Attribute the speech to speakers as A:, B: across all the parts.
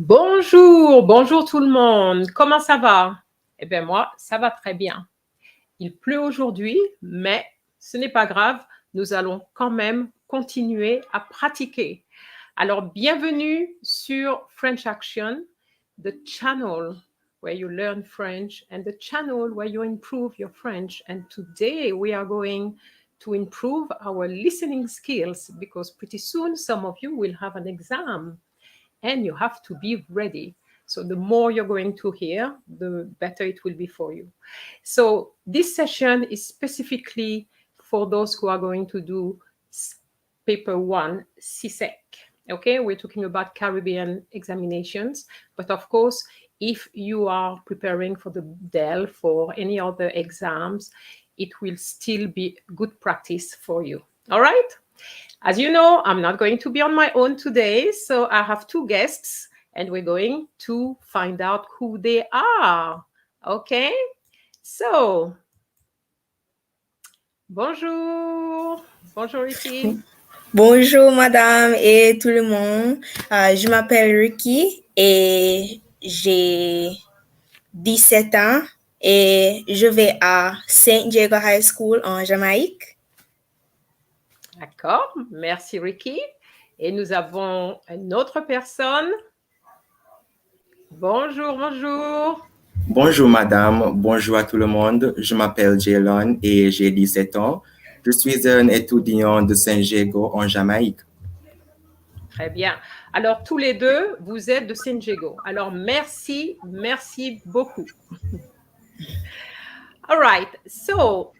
A: Bonjour, bonjour tout le monde. Comment ça va? Eh bien moi, ça va très bien. Il pleut aujourd'hui, mais ce n'est pas grave. Nous allons quand même continuer à pratiquer. Alors, bienvenue sur French Action, the channel where you learn French and the channel where you improve your French. And today we are going to improve our listening skills because pretty soon some of you will have an exam. And you have to be ready. So the more you're going to hear, the better it will be for you. So this session is specifically for those who are going to do paper 1 CSEC. Okay, we're talking about Caribbean examinations, but of course, if you are preparing for the DELF or any other exams, it will still be good practice for you. All right? As you know, I'm not going to be on my own today, so I have two guests, and we're going to find out who they are. Okay? So, bonjour. Bonjour, Ricky.
B: Bonjour madame et tout le monde. Je m'appelle Ricky et j'ai 17 ans et je vais à St. Diego High School en Jamaïque.
A: D'accord, merci Ricky. Et nous avons une autre personne. Bonjour, bonjour.
C: Bonjour madame, bonjour à tout le monde. Je m'appelle Jalen et j'ai 17 ans. Je suis un étudiant de San Diego en Jamaïque.
A: Très bien. Alors, tous les deux, vous êtes de San Diego. Alors, merci beaucoup. All right. So,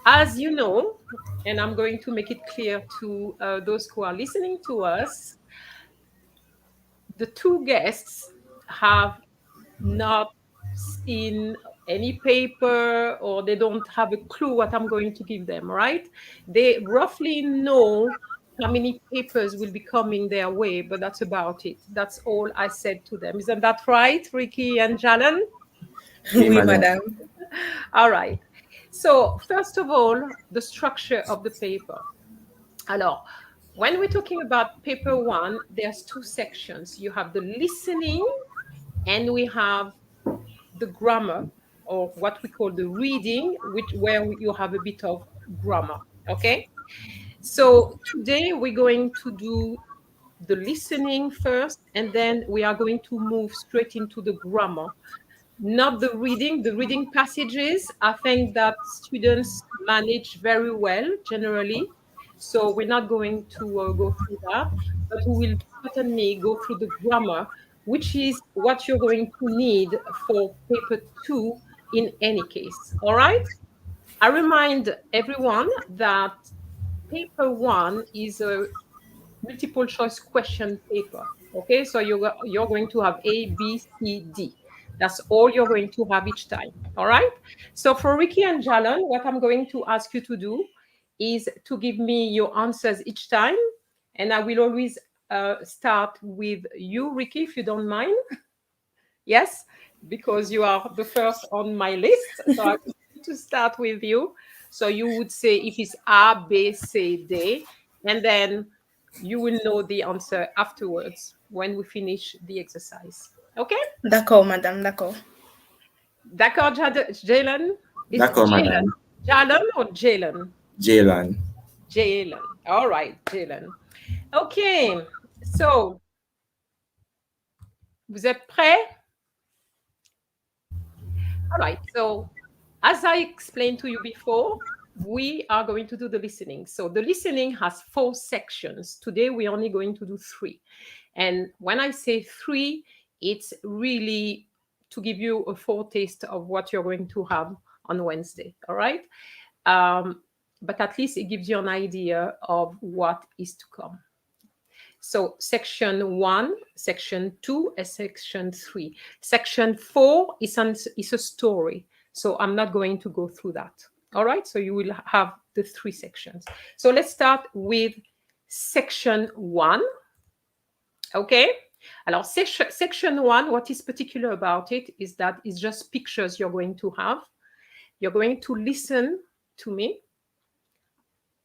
A: as you know, and I'm going to make it clear to those who are listening to us, the two guests have not seen any paper or they don't have a clue what I'm going to give them, right? They roughly know how many papers will be coming their way, but that's about it. That's all I said to them. Isn't that right, Ricky and Jalen?
B: Oui, madame.
A: All right. So, first of all, the structure of the paper. Alors, when we're talking about paper 1, there's two sections. You have the listening and we have the grammar, or what we call the reading, where you have a bit of grammar, okay? So today we're going to do the listening first, and then we are going to move straight into the grammar. Not the reading. The reading passages, I think that students manage very well generally. So we're not going to go through that, but we will certainly go through the grammar, which is what you're going to need for paper 2 in any case. All right? I remind everyone that paper 1 is a multiple choice question paper. Okay, so you're going to have A, B, C, D. That's all you're going to have each time. All right. So for Ricky and Jalen, what I'm going to ask you to do is to give me your answers each time. And I will always start with you, Ricky, if you don't mind. Yes, because you are the first on my list. So I'm going to start with you. So you would say if it's A, B, C, D, and then you will know the answer afterwards when we finish the exercise. Okay?
B: D'accord, madame, d'accord.
A: D'accord, Jalen?
C: D'accord, madame.
A: Jalen or Jalen?
C: Jalen.
A: Jalen. All right, Jalen. Okay, so, vous êtes prêts? All right, so as I explained to you before, we are going to do the listening. So the listening has 4 sections. Today, we're only going to do 3. And when I say 3, it's really to give you a foretaste of what you're going to have on Wednesday, all right? But at least it gives you an idea of what is to come. So section 1, section 2, and section 3. Section 4 is a story. So I'm not going to go through that. All right, so you will have the 3 sections. So let's start with section 1. Okay, alors section 1, what is particular about it is that it's just pictures you're going to have. You're going to listen to me.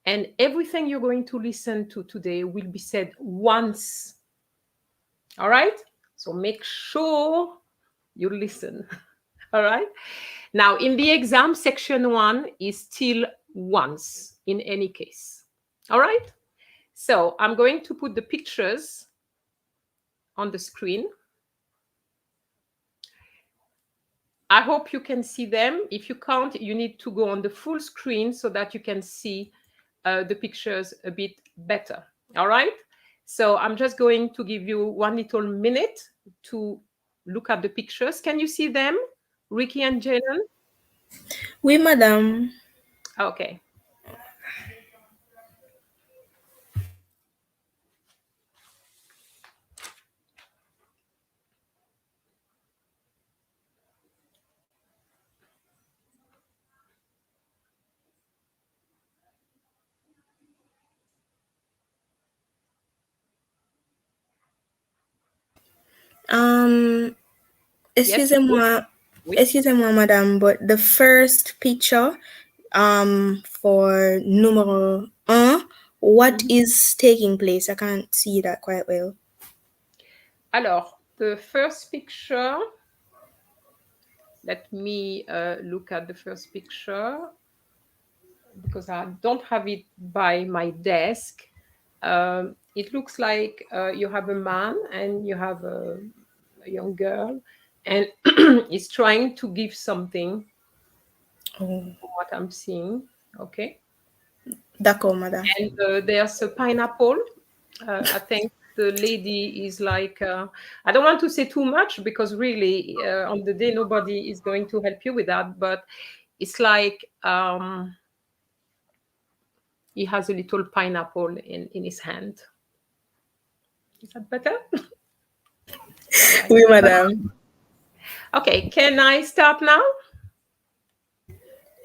A: And everything you're going to listen to today will be said once. All right? So make sure you listen. All right? Now, in the exam, section 1 is still once in any case. All right? So I'm going to put the pictures on the screen. I hope you can see them. If you can't, you need to go on the full screen so that you can see the pictures a bit better. All right? So I'm just going to give you 1 little minute to look at the pictures. Can you see them, Ricky and Jalen?
B: Oui, madame.
A: Okay. Yes,
B: Excusez-moi,
A: oui.
B: excusez-moi, madame, but the first picture, for numéro 1, what is taking place? I can't see that quite well.
A: Alors, the first picture, let me look at the first picture because I don't have it by my desk. It looks like you have a man and you have a young girl, and he's trying to give something.
B: Oh,
A: What I'm seeing, okay.
B: d'accord, madame.
A: And there's a pineapple. I think the lady is like, I don't want to say too much because really on the day nobody is going to help you with that, but it's like he has a little pineapple in his hand. Is that better? Right.
B: Oui, madame.
A: Okay, can I start now?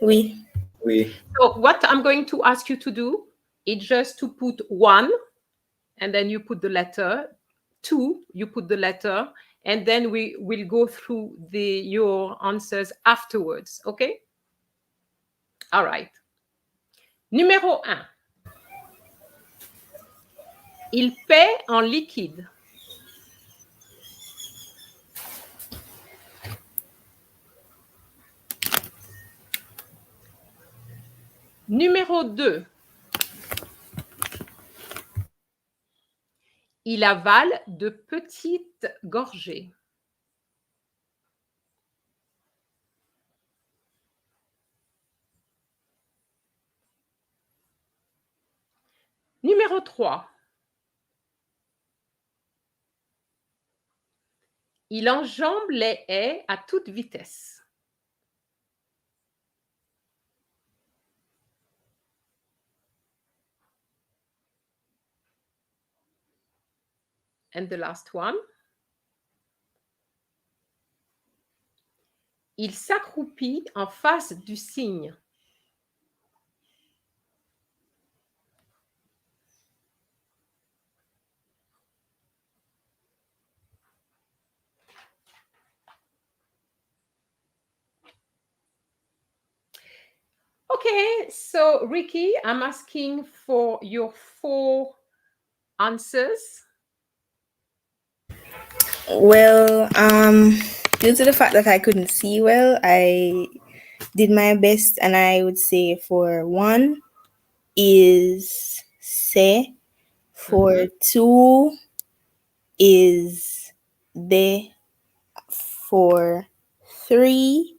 B: Oui.
C: Oui.
A: So what I'm going to ask you to do is just to put 1, and then you put the letter. 2, you put the letter, and then we will go through your answers afterwards. Okay? All right. Numéro 1. Il paie en liquide. Numéro 2. Il avale de petites gorgées. Numéro 3. Il enjambe les haies à toute vitesse. And the last one. Il s'accroupit en face du cygne. Okay, so Ricky, I'm asking for your 4 answers.
B: Well, due to the fact that I couldn't see well, I did my best, and I would say for 1 is se, for 2 is de, for 3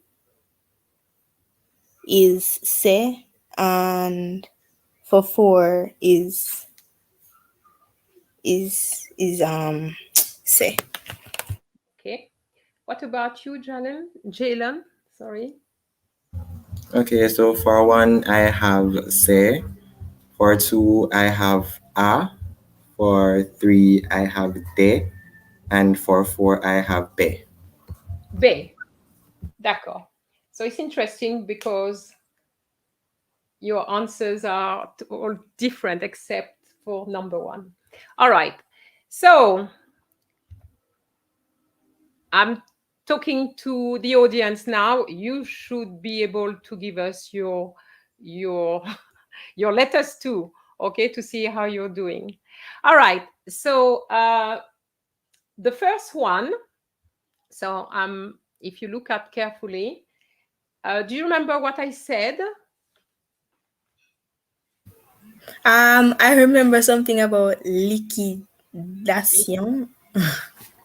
B: is se, and for 4 is se.
A: Okay. What about you, Jalen? Sorry.
C: Okay, so for 1, I have se. For 2, I have a. For 3, I have de. And for 4, I have be.
A: B. D'accord. So it's interesting because your answers are all different except for number 1. All right. So I'm talking to the audience now. You should be able to give us your letters too, okay, to see how you're doing. All right. So The first one, so if you look at carefully, do you remember what I said?
B: I remember something about liquidation.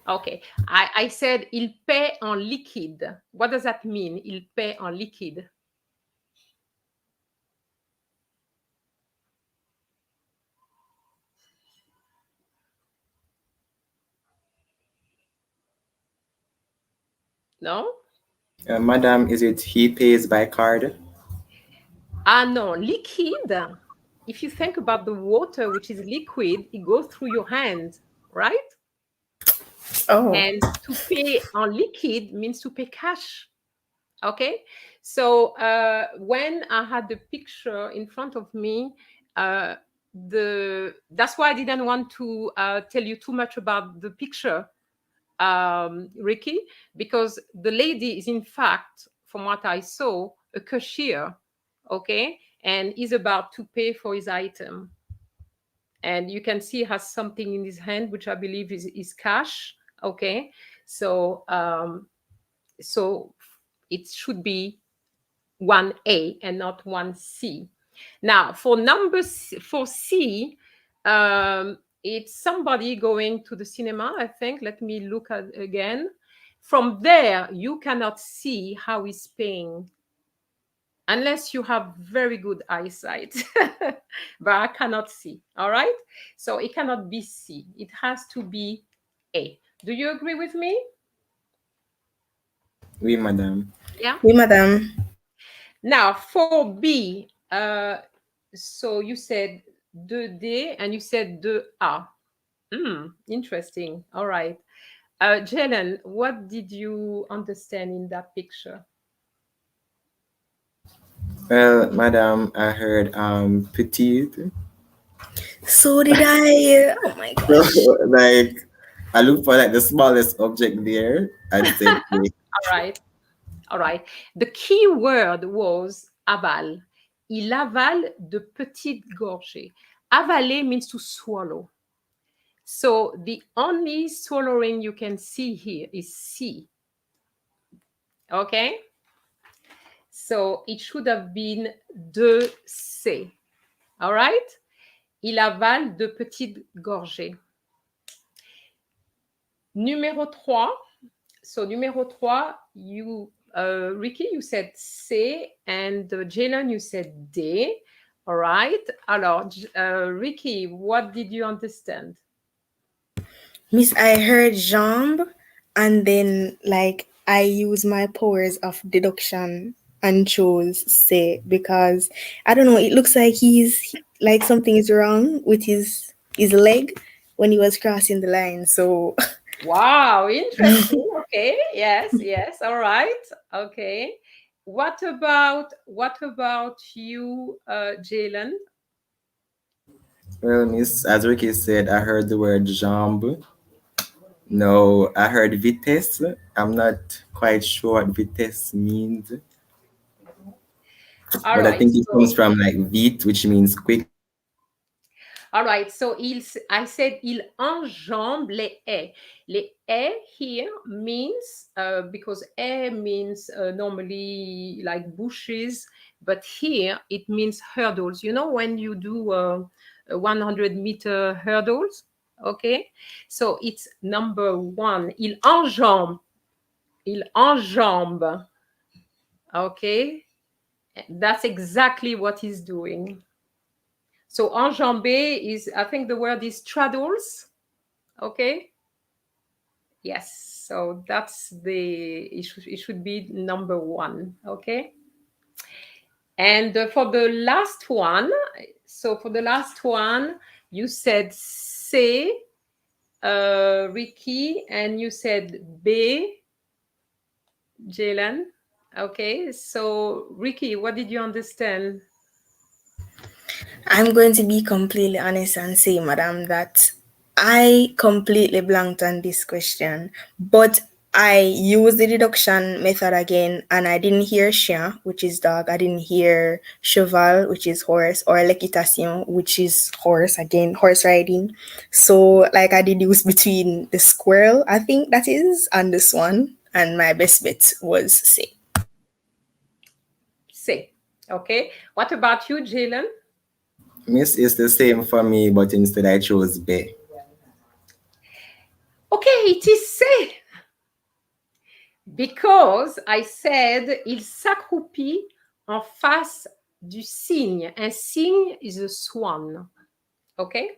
A: Okay, I said il paie en liquide. What does that mean? Il paie en liquide. No?
C: Madam, is it he pays by card?
A: Ah, no, liquide. If you think about the water, which is liquid, it goes through your hands, right?
B: Oh,
A: And to pay en liquide means to pay cash. Okay. So when I had the picture in front of me, that's why I didn't want to tell you too much about the picture, Ricky, because the lady is in fact, from what I saw, a cashier, okay, and is about to pay for his item. And you can see he has something in his hand, which I believe is cash. Okay, so so it should be 1A and not 1C. Now, for C, it's somebody going to the cinema, I think. Let me look at again. From there, you cannot see how he's paying unless you have very good eyesight. But I cannot see. All right. So it cannot be C. It has to be A. Do you agree with me?
C: Oui, madam.
A: Yeah.
B: oui, madame.
A: Now for B, so you said 2D and you said 2A. Interesting. All right. Jalen, what did you understand in that picture?
C: Well, madam, I heard petite.
B: So did I. Oh my gosh.
C: Like, I look for like the smallest object there and said, "Okay."
A: All right. All right. The key word was aval. Il avale de petites gorgées. Avaler means to swallow. So the only swallowing you can see here is C. Okay? So it should have been 2C. All right? Il avale de petites gorgées. Numéro 3. So numéro 3, Ricky, you said C, and Jalen, you said D. All right. Alors, Ricky, what did you understand?
B: Miss, I heard jambe, and then like I use my powers of deduction and chose say because I don't know. It looks like he's like something is wrong with his leg when he was crossing the line. So
A: Wow, interesting. Okay. Yes, yes. All right. Okay. What about you, Jalen?
C: Well, Miss, as Ricky said, I heard the word jambe. No, I heard vitesse. I'm not quite sure what vitesse means,
A: All
C: but I
A: right.
C: think it comes
A: So
C: from like vite, which means quick.
A: all right, so I said il enjambe les haies. Les haies here means, because haie means normally like bushes, but here it means hurdles. You know, when you do 100-meter hurdles, okay? So it's number 1. Il enjambe, okay? That's exactly what he's doing. So enjamber is, I think the word is straddles. Okay. Yes. So that's it should be number 1. Okay. And for the last one, you said C, Ricky, and you said B, Jalen. Okay. So Ricky, what did you understand?
B: I'm going to be completely honest and say, madam, that I completely blanked on this question. But I used the deduction method again, and I didn't hear chien, which is dog. I didn't hear cheval, which is horse, or l'équitation, which is horse, again, horse riding. So, like, I deduced between the squirrel, I think that is, and the swan, and my best bet was C.
A: C. Okay. What about you, Jalen?
C: Miss is the same for me, but instead I chose B.
A: Okay, it is C. Because I said il s'accroupit en face du cygne. Un cygne is a swan. Okay?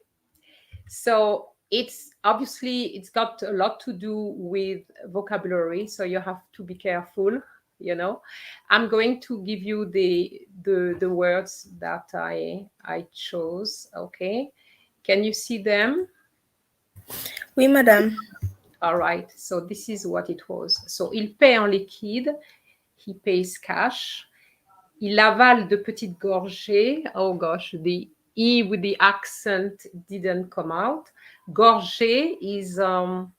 A: So it's obviously it's got a lot to do with vocabulary, so you have to be careful. You know, I'm going to give you the words that I chose. Okay, can you see them?
B: Oui, madame.
A: All right. So this is what it was. So il paie en liquide. He pays cash. Il avale de petites gorgées. Oh gosh, the E with the accent didn't come out. Gorgée is, I'm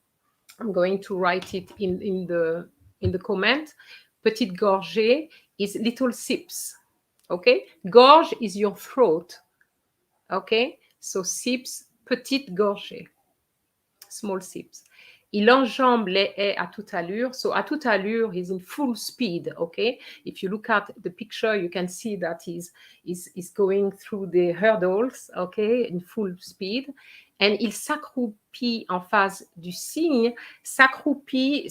A: going to write it in the comment. Petite gorgée is little sips. Okay? Gorge is your throat. Okay? So sips, petite gorgée. Small sips. Il enjambe les haies à toute allure. So à toute allure, he's in full speed, okay? If you look at the picture, you can see that he's going through the hurdles, okay, in full speed. And il s'accroupit en face du cygne. S'accroupit,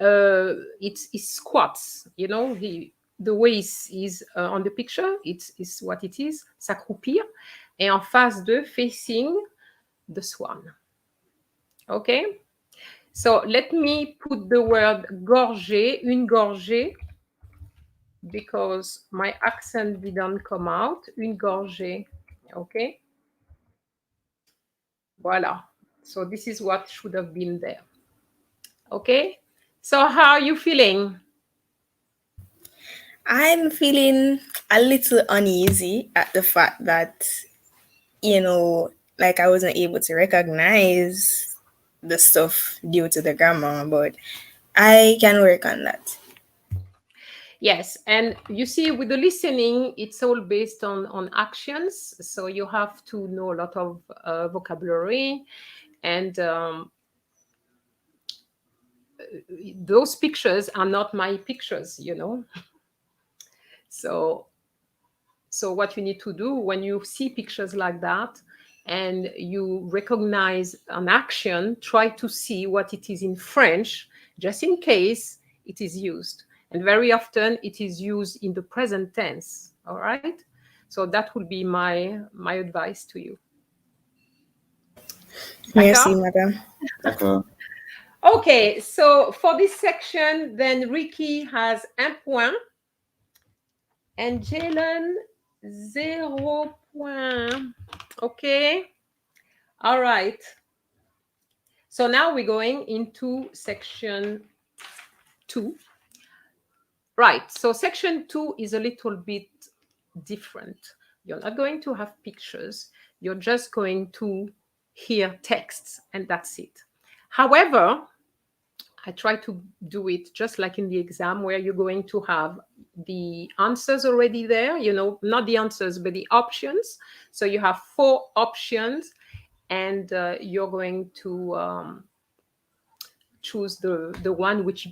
A: it squats, you know, the way is on the picture, it's what it is, s'accroupir. Et en face de, facing the swan. Okay, so let me put the word gorgée, une gorgée, because my accent didn't come out. Une gorgée. Okay, voila. So this is what should have been there. Okay, so how are you feeling?
B: I'm feeling a little uneasy at the fact that, like I wasn't able to recognize the stuff due to the grammar, but I can work on that.
A: Yes, and you see, with the listening, it's all based on actions. So you have to know a lot of vocabulary, and those pictures are not my pictures, you know. So what you need to do when you see pictures like that and you recognize an action, try to see what it is in French, just in case it is used. And very often it is used in the present tense. All right. So that would be my advice to you.
B: Merci, madame.
C: D'accord.
A: Okay, so for this section, then Ricky has un point and Jalen 0 point. Okay. All right. So now we're going into section 2. Right. So section 2 is a little bit different. You're not going to have pictures. You're just going to hear texts, and that's it. However, I try to do it just like in the exam, where you're going to have the answers already there, you know, not the answers, but the options. So you have 4 options, and you're going to choose the one which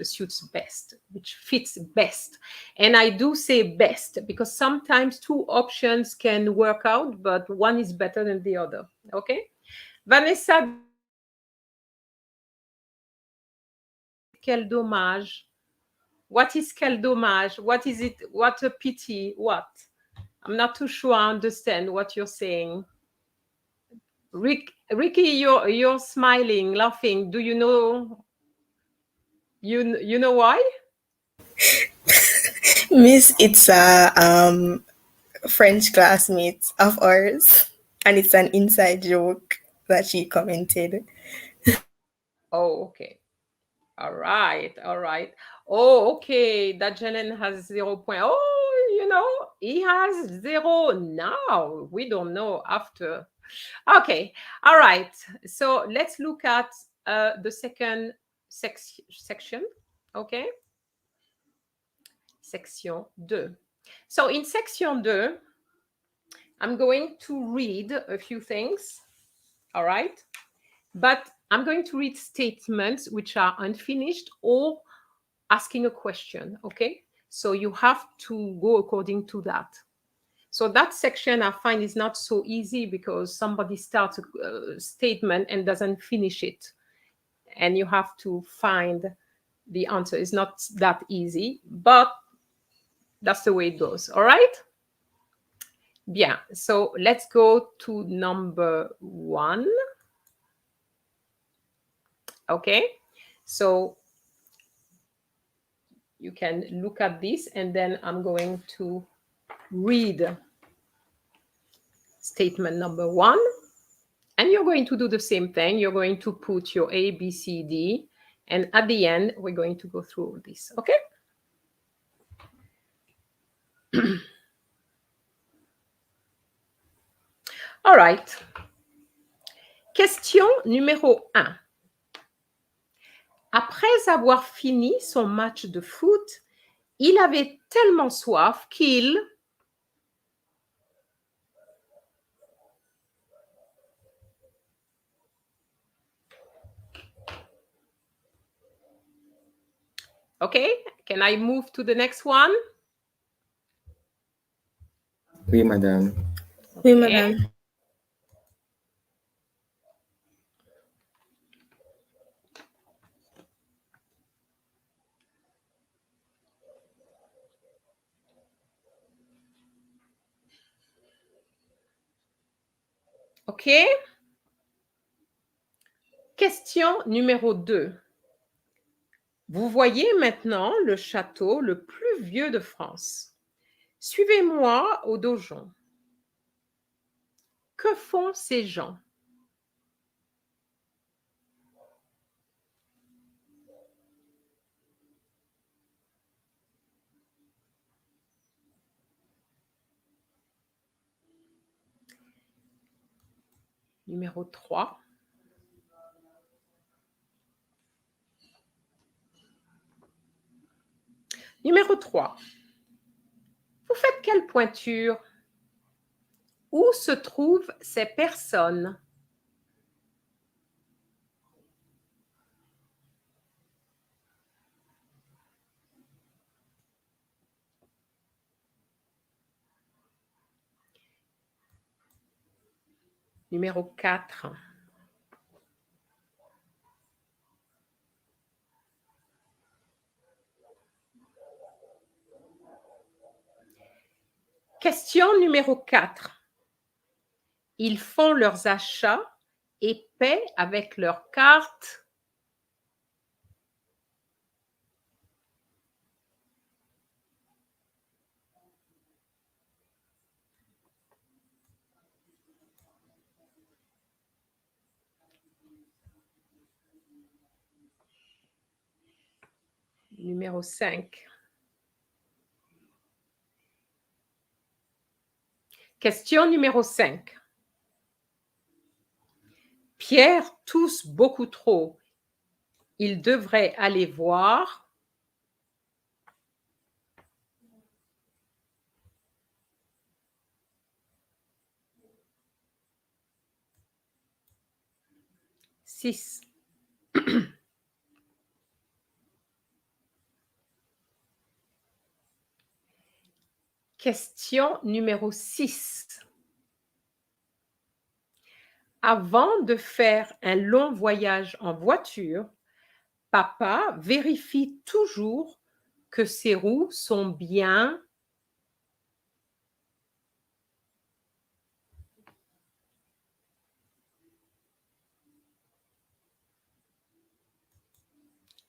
A: suits best, which fits best. And I do say best because sometimes 2 options can work out, but one is better than the other. Okay, Vanessa, quel dommage. What is quel dommage? What is it? What a pity. What? I'm not too sure I understand what you're saying. Ricky, you're smiling, laughing. Do you know? You know why?
B: Miss, it's a French classmate of ours, and it's an inside joke that she commented.
A: Oh, okay. All right. Oh, okay. That Jelen has 0 point. Oh, you know, he has 0 now. We don't know after. Okay. All right. So let's look at the second section, okay? Section 2. So in section 2, I'm going to read a few things, all right? But I'm going to read statements which are unfinished or asking a question, okay? So you have to go according to that. So that section I find is not so easy because somebody starts a statement and doesn't finish it. And you have to find the answer. It's not that easy, but that's the way it goes, all right? Bien, so let's go to number 1. Okay, so you can look at this and then I'm going to read statement number 1. And you're going to do the same thing. You're going to put your A, B, C, D. And at the end, we're going to go through all this, okay? All right. Question numéro 1. Après avoir fini son match de foot, il avait tellement soif qu'il... Okay, can I move to the next one?
C: Oui, madame.
B: Oui,
A: Okay.
B: madame.
A: OK. Question numéro 2. Vous voyez maintenant le château le plus vieux de France. Suivez-moi au donjon. Que font ces gens? Numéro 3. Numéro 3. Vous faites quelle pointure? Où se trouvent ces personnes? Numéro 4. Question numéro 4. Ils font leurs achats et paient avec leur carte. Numéro 5. Question numéro 5. Pierre tousse beaucoup trop. Il devrait aller voir. Six. Question numéro 6. Avant de faire un long voyage en voiture, papa vérifie toujours que ses roues sont bien.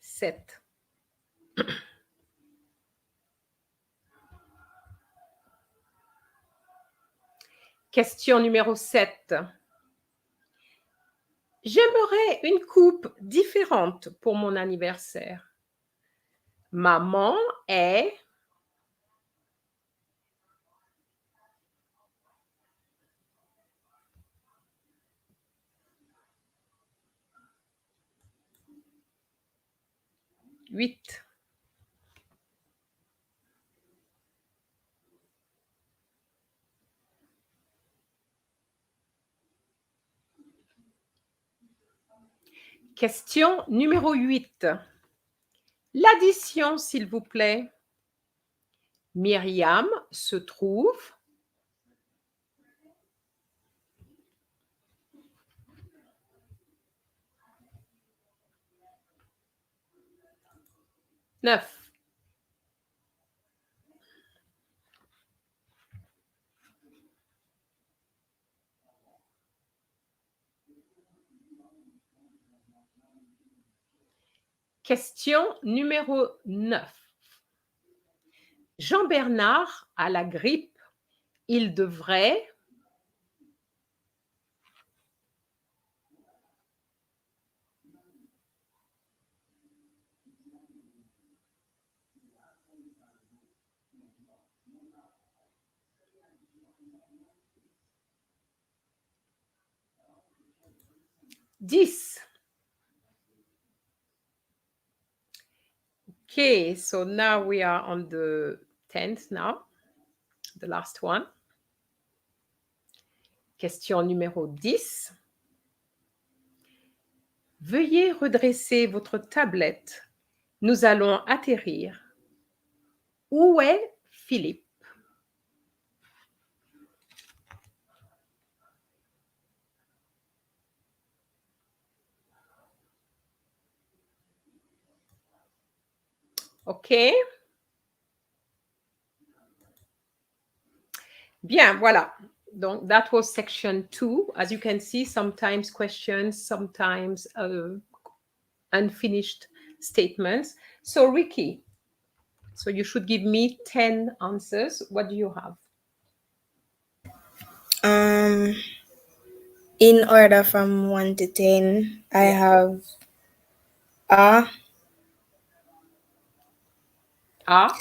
A: Sept. Question numéro 7. J'aimerais une coupe différente pour mon anniversaire. Maman est... 8. Question numéro 8. L'addition, s'il vous plaît. Myriam se trouve. Neuf. Question numéro 9. Jean-Bernard a la grippe. Il devrait. Dix. Okay, so now we are on the 10th now, the last one. Question numéro 10. Veuillez redresser votre tablette. Nous allons atterrir. Où est Philippe? OK. Bien, voilà. Donc, that was section 2. As you can see, sometimes questions, sometimes unfinished statements. So, Ricky, so you should give me 10 answers. What do you have?
B: In order from 1 to 10, I have A,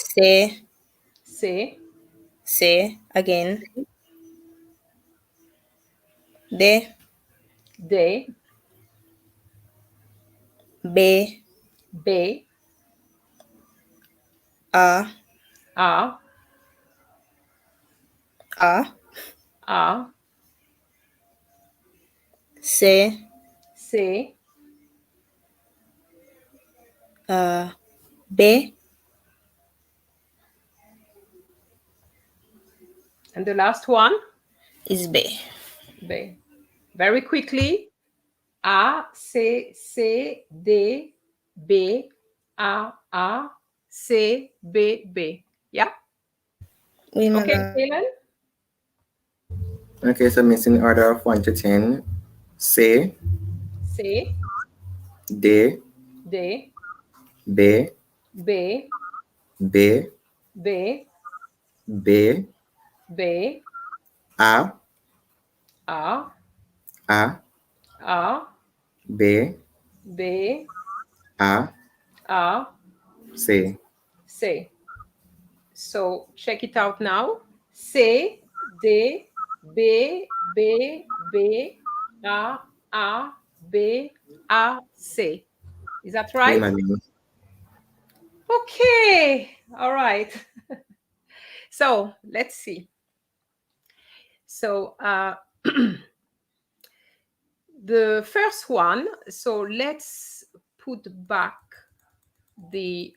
B: C again, D, B, A, C, B,
A: and the last one
B: is B.
A: B. Very quickly. A, C, C, D, B, A, C, B, B. Yeah?
B: Oui,
A: Okay,
B: madame.
A: Kaylin?
C: Okay, so miss in order of 1 to 10. C, D,
A: D,
C: B,
A: B,
C: B,
A: B,
C: B,
A: B,
C: A,
A: A,
C: B,
A: B,
C: A,
A: C.
C: C.
A: So check it out now. C, D, B, B, B, A, B, A, C. Is that
C: Oui,
A: right?
C: madame.
A: Okay. All right. So let's see. So the first one, so let's put back the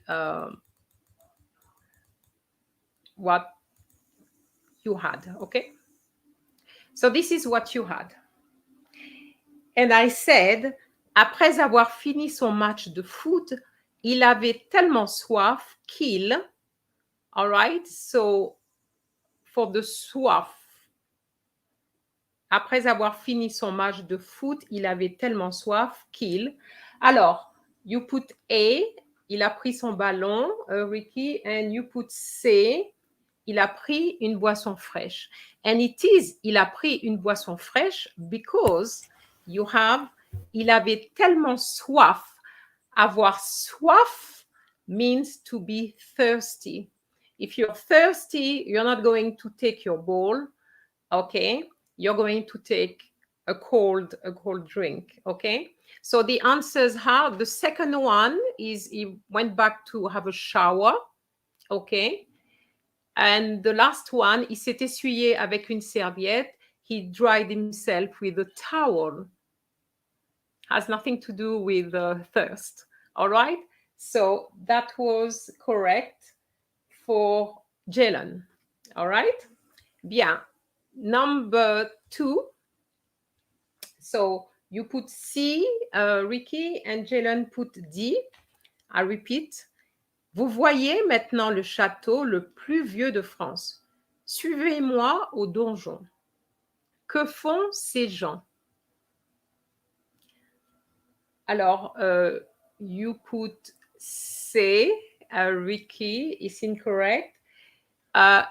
A: what you had, okay? So this is what you had. And I said, après avoir fini son match de foot, il avait tellement soif qu'il, all right? So for the soif, après avoir fini son match de foot, il avait tellement soif qu'il. Alors, you put A, il a pris son ballon, Ricky, and you put C, il a pris une boisson fraîche. And it is, il a pris une boisson fraîche because you have, il avait tellement soif. Avoir soif means to be thirsty. If you're thirsty, you're not going to take your bowl, okay? You're going to take a cold drink. Okay, so the answers are, the second one is he went back to have a shower. Okay, and the last one, il s'est essuyé avec une serviette. He dried himself with a towel. Has nothing to do with thirst. All right, so that was correct for Jalen. All right, bien. Number 2. So you put C, Ricky, and Jalen put D. I repeat. Vous voyez maintenant le château le plus vieux de France. Suivez-moi au donjon. Que font ces gens? Alors, you put C, Ricky, is incorrect.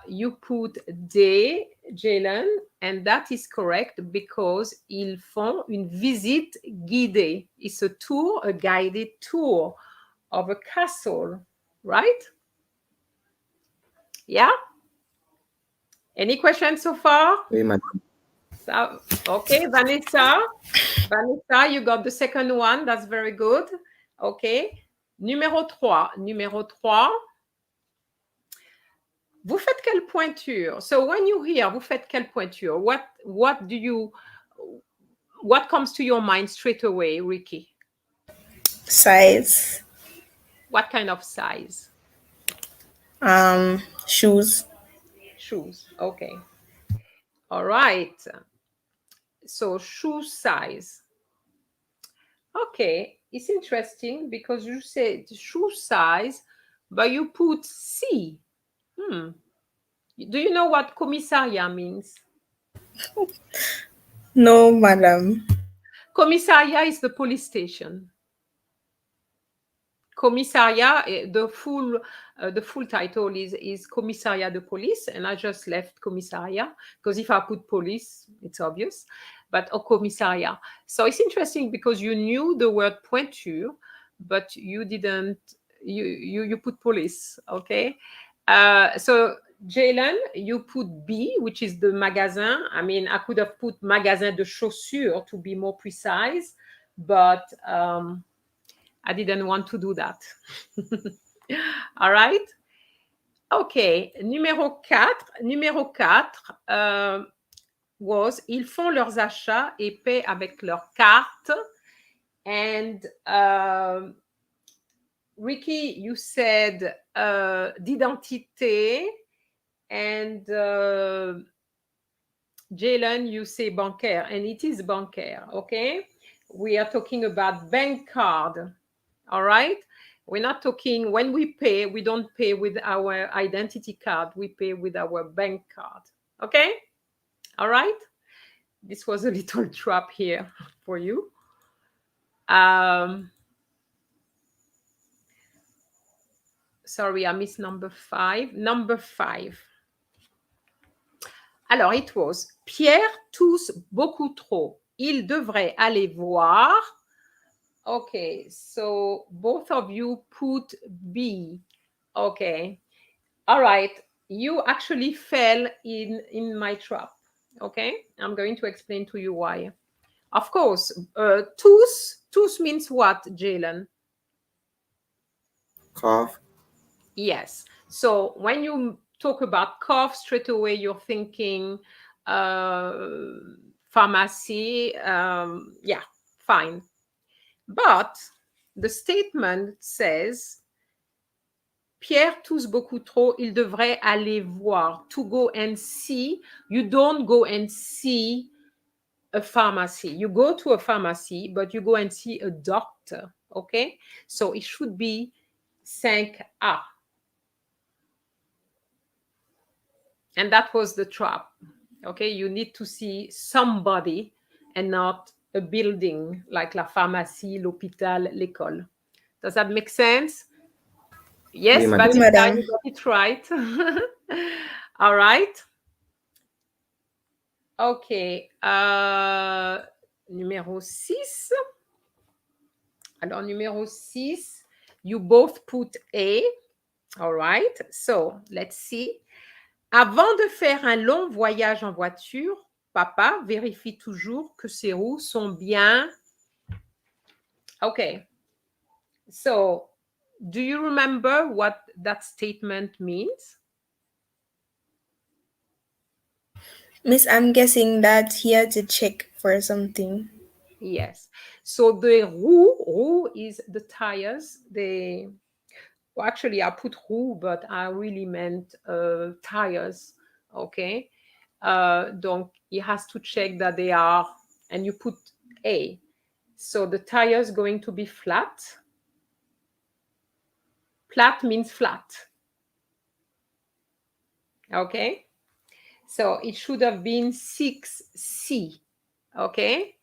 A: You put D, Jalen, and that is correct because ils font une visite guidée. It's a tour, a guided tour of a castle, right? Yeah? Any questions so far?
C: Oui, madame.
A: So, okay, Vanessa, you got the second one. That's very good. Okay. Numéro 3. Vous faites quelle pointure? So when you hear, vous faites quelle pointure? What comes to your mind straight away, Ricky?
B: Size.
A: What kind of size?
B: Shoes.
A: Shoes. Okay. All right. So shoe size. Okay. It's interesting because you said shoe size, but you put C. Do you know what commissariat means?
B: No, madam.
A: Commissariat is the police station. Commissariat, the full title is Commissariat de Police, and I just left Commissariat because if I put police, it's obvious, but a Commissariat. So it's interesting because you knew the word pointure, but you didn't. You put police, okay? So Jalen, you put B, which is the magasin. I mean, I could have put magasin de chaussures to be more precise, but I didn't want to do that. All right. Okay. Numéro 4 was ils font leurs achats et paient avec leur carte. And Ricky, you said d'identité. And Jalen, you say bancaire. And it is bancaire, okay? We are talking about bank card. All right. We're not talking, when we pay, we don't pay with our identity card. We pay with our bank card. Okay. All right. This was a little trap here for you. Sorry, I missed number 5. Number 5. Alors, it was Pierre tousse beaucoup trop. Il devrait aller voir. Okay, so both of you put B. Okay. All right. You actually fell in my trap. Okay. I'm going to explain to you why. Of course, tousse means what, Jalen?
C: Cough.
A: Yes. So when you talk about cough, straight away you're thinking pharmacy. Yeah, fine. But the statement says, Pierre tousse beaucoup trop, il devrait aller voir. To go and see, you don't go and see a pharmacy. You go to a pharmacy, but you go and see a doctor, okay? So it should be 5A. And that was the trap, okay? You need to see somebody and not a building like la pharmacie, l'hôpital, l'école. Does that make sense? Yes,
C: Oui,
A: Vanessa,
B: madame.
A: you got it right. All right. Okay. Numéro 6. Alors, numéro 6, you both put A. All right. So, let's see. Avant de faire un long voyage en voiture, papa vérifie toujours que ses roues sont bien. Okay. So, do you remember what that statement means?
B: Miss, I'm guessing that he had to check for something.
A: Yes. So the roue is the tires. Well, actually, I put roue, but I really meant tires. Okay. Donc, he has to check that they are, and you put A. So the tire is going to be flat. Flat means flat. Okay. So it should have been 6C. Okay.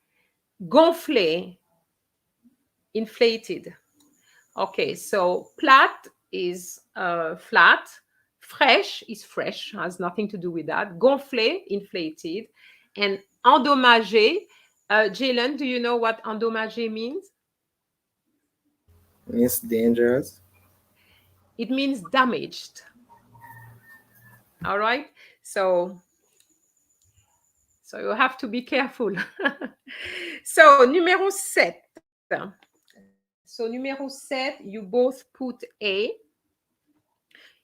A: Gonflé, inflated. Okay, so plat is flat. Fresh is fresh, has nothing to do with that. Gonflé, inflated. And endommagé, Jalen, do you know what endommagé means?
C: Miss Dangerous.
A: It means damaged. All right, so you have to be careful. So numéro 7. So numéro 7, you both put A.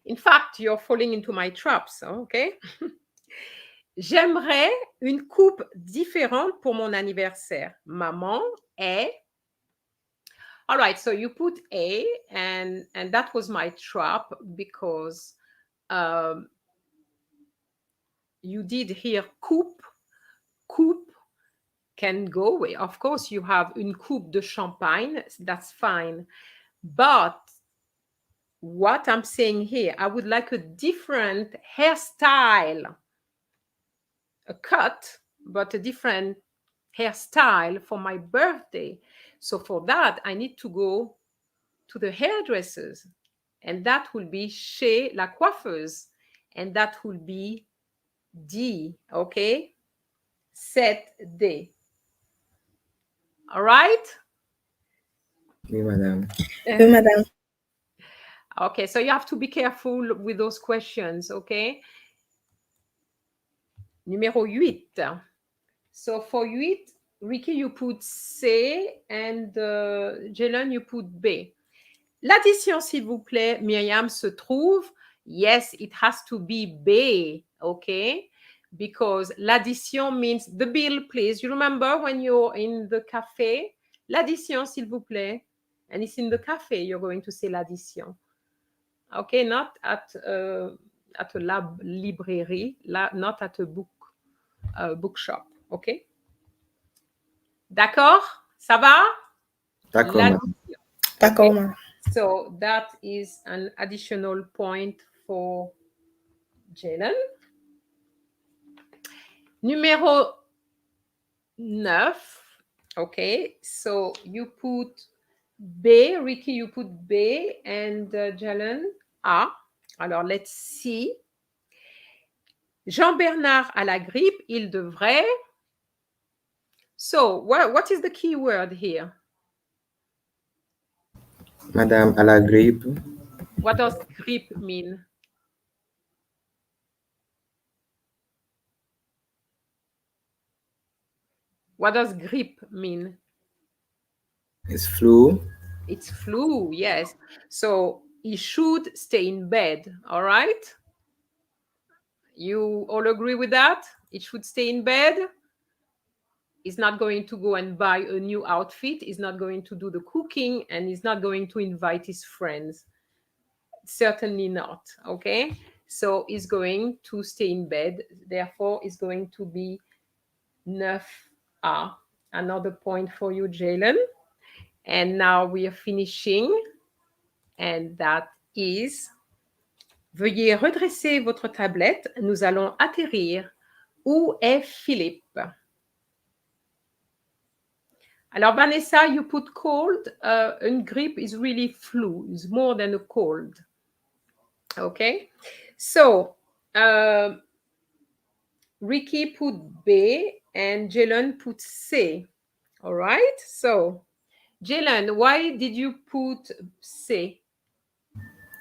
A: In fact, you're falling into my traps, okay? J'aimerais une coupe différente pour mon anniversaire. Maman est. All right, so you put A, and that was my trap because you did here coupe. Coupe can go away. Of course, you have une coupe de champagne. That's fine. But what I'm saying here, I would like a different hairstyle. A cut, but a different hairstyle for my birthday. So for that, I need to go to the hairdressers, and that will be chez la coiffeuse, and that will be D, okay? 7D. All right?
C: Oui, madame.
B: Oui, madame.
A: Okay, so you have to be careful with those questions, okay? Numéro 8. So for 8, Ricky, you put C, and Jalen, you put B. L'addition, s'il vous plaît, Myriam, se trouve. Yes, it has to be B, okay? Because l'addition means the bill, please. You remember when you're in the cafe? L'addition, s'il vous plaît. And it's in the cafe, you're going to say l'addition. Okay, not at a library, not at a bookshop, okay? D'accord? Ça va?
C: D'accord, madame.
B: D'accord, madame.
A: So that is an additional point for Jalen. Numéro 9. Okay, so you put B, Ricky, you put B, and Jalen A. Alors, let's see. Jean-Bernard a la grippe, il devrait. So, what is the key word here?
C: Madame, à la grippe.
A: What does grippe mean? What does grippe mean?
C: It's flu.
A: It's flu, yes. So he should stay in bed, all right? You all agree with that? It should stay in bed. He's not going to go and buy a new outfit. He's not going to do the cooking, and he's not going to invite his friends. Certainly not, okay? So he's going to stay in bed. Therefore, it's going to be 9A. Another point for you, Jalen. And now we are finishing. And that is, veuillez redresser votre tablette. Nous allons atterrir. Où est Philippe? Alors, Vanessa, you put cold. Une grippe is really flu. It's more than a cold. Okay? So, Ricky put B and Jalen put C. All right? So, Jalen, why did you put C?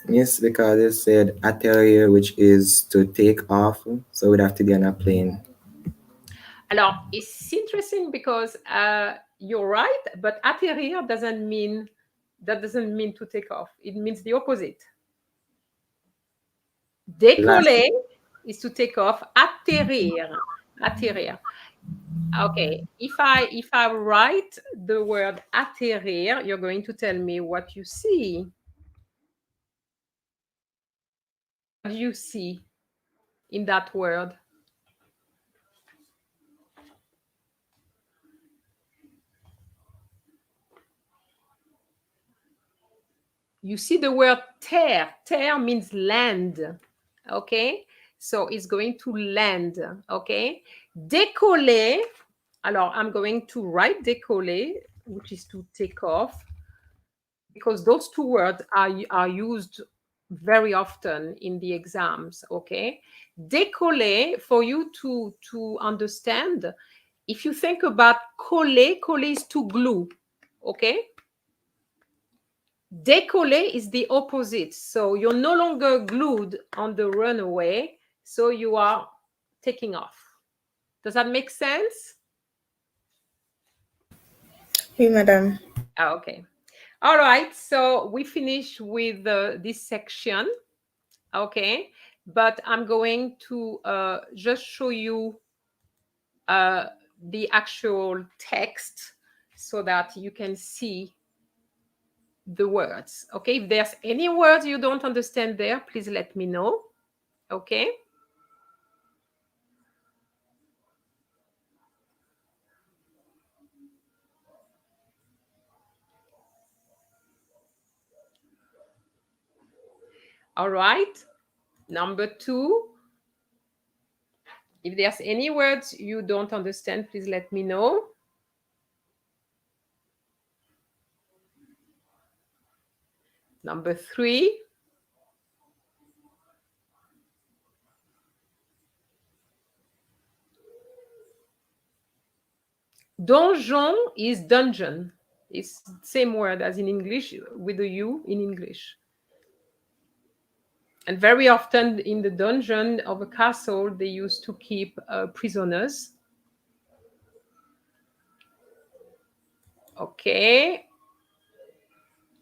C: Yes, because it said atterrir, which is to take off. So we'd have to be on a plane.
A: Alors, it's interesting because you're right, but atterrir doesn't mean to take off. It means the opposite. Décoller is to take off. Atterrir. Okay, if I write the word atterrir, you're going to tell me what you see. What do you see in that word? You see the word terre. Terre means land. Okay, so it's going to land. Okay, décoller. Alors, I'm going to write décoller, which is to take off, because those two words are used very often in the exams. Okay, décoller, for you to understand, if you think about coller is to glue. Okay, décoller is the opposite. So you're no longer glued on the runaway, so you are taking off. Does that make sense?
B: Oui, madame.
A: Okay. All right. So we finish with this section. Okay. But I'm going to just show you the actual text so that you can see the words. Okay, if there's any words you don't understand there, please let me know. Okay. All right. Number 2. If there's any words you don't understand, please let me know. Number 3. Donjon is dungeon. It's the same word as in English with a U in English. And very often in the dungeon of a castle, they used to keep prisoners. Okay.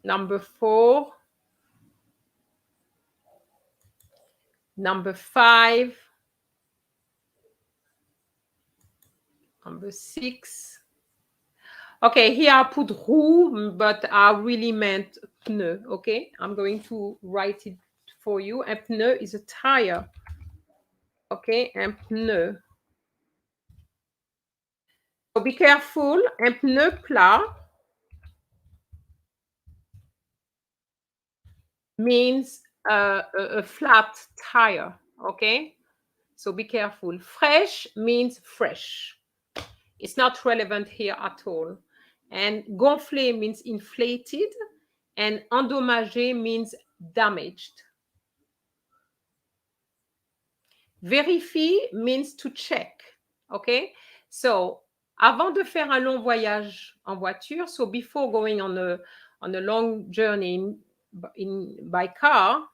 A: Number 4. Number 5. Number 6. Okay, here I put roue, but I really meant pneu. Okay, I'm going to write it for you. Un pneu is a tire. Okay, un pneu. So be careful. Un pneu plat means a flat tire. Okay, so be careful. Fraîche means fresh. It's not relevant here at all. And gonflé means inflated, and endommagé means damaged. Vérifie means to check. Okay, so avant de faire un long voyage en voiture, so before going on a long journey by car,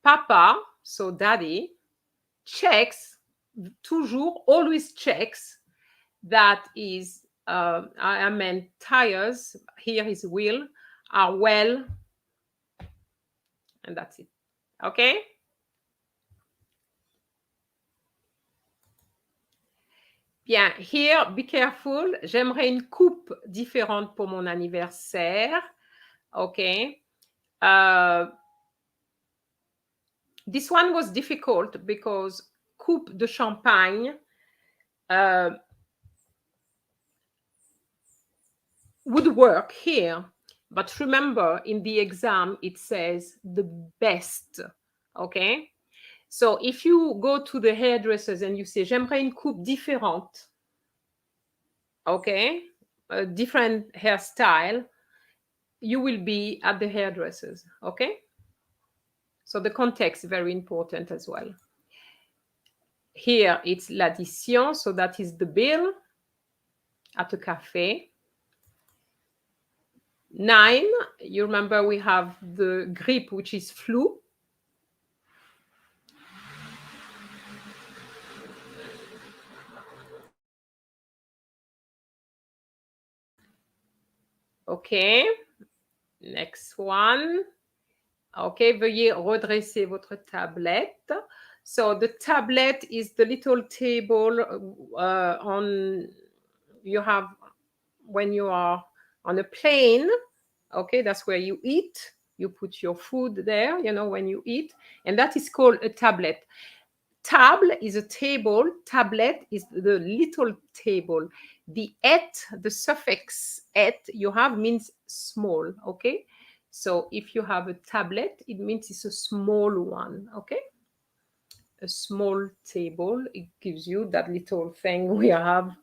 A: papa, so daddy, always checks that is, I meant tires, here is wheel, are well, and that's it. Okay? Bien, here, be careful. J'aimerais une coupe différente pour mon anniversaire. Okay. This one was difficult because coupe de champagne would work here. But remember, in the exam, it says the best. Okay. So if you go to the hairdressers and you say, j'aimerais une coupe différente, okay, a different hairstyle, you will be at the hairdressers, okay? So the context is very important as well. Here it's l'addition, so that is the bill at a cafe. 9, you remember we have the grippe, which is flu. Okay. Next one. Okay, veuillez redresser votre tablette. So the tablet is the little table on you have when you are on a plane. Okay, that's where you eat. You put your food there, you know, when you eat, and that is called a tablet. Table is a table. Tablet is the little table. The et, the suffix et you have means small. Okay, so if you have a tablet, it means it's a small one. Okay, a small table. It gives you that little thing we have,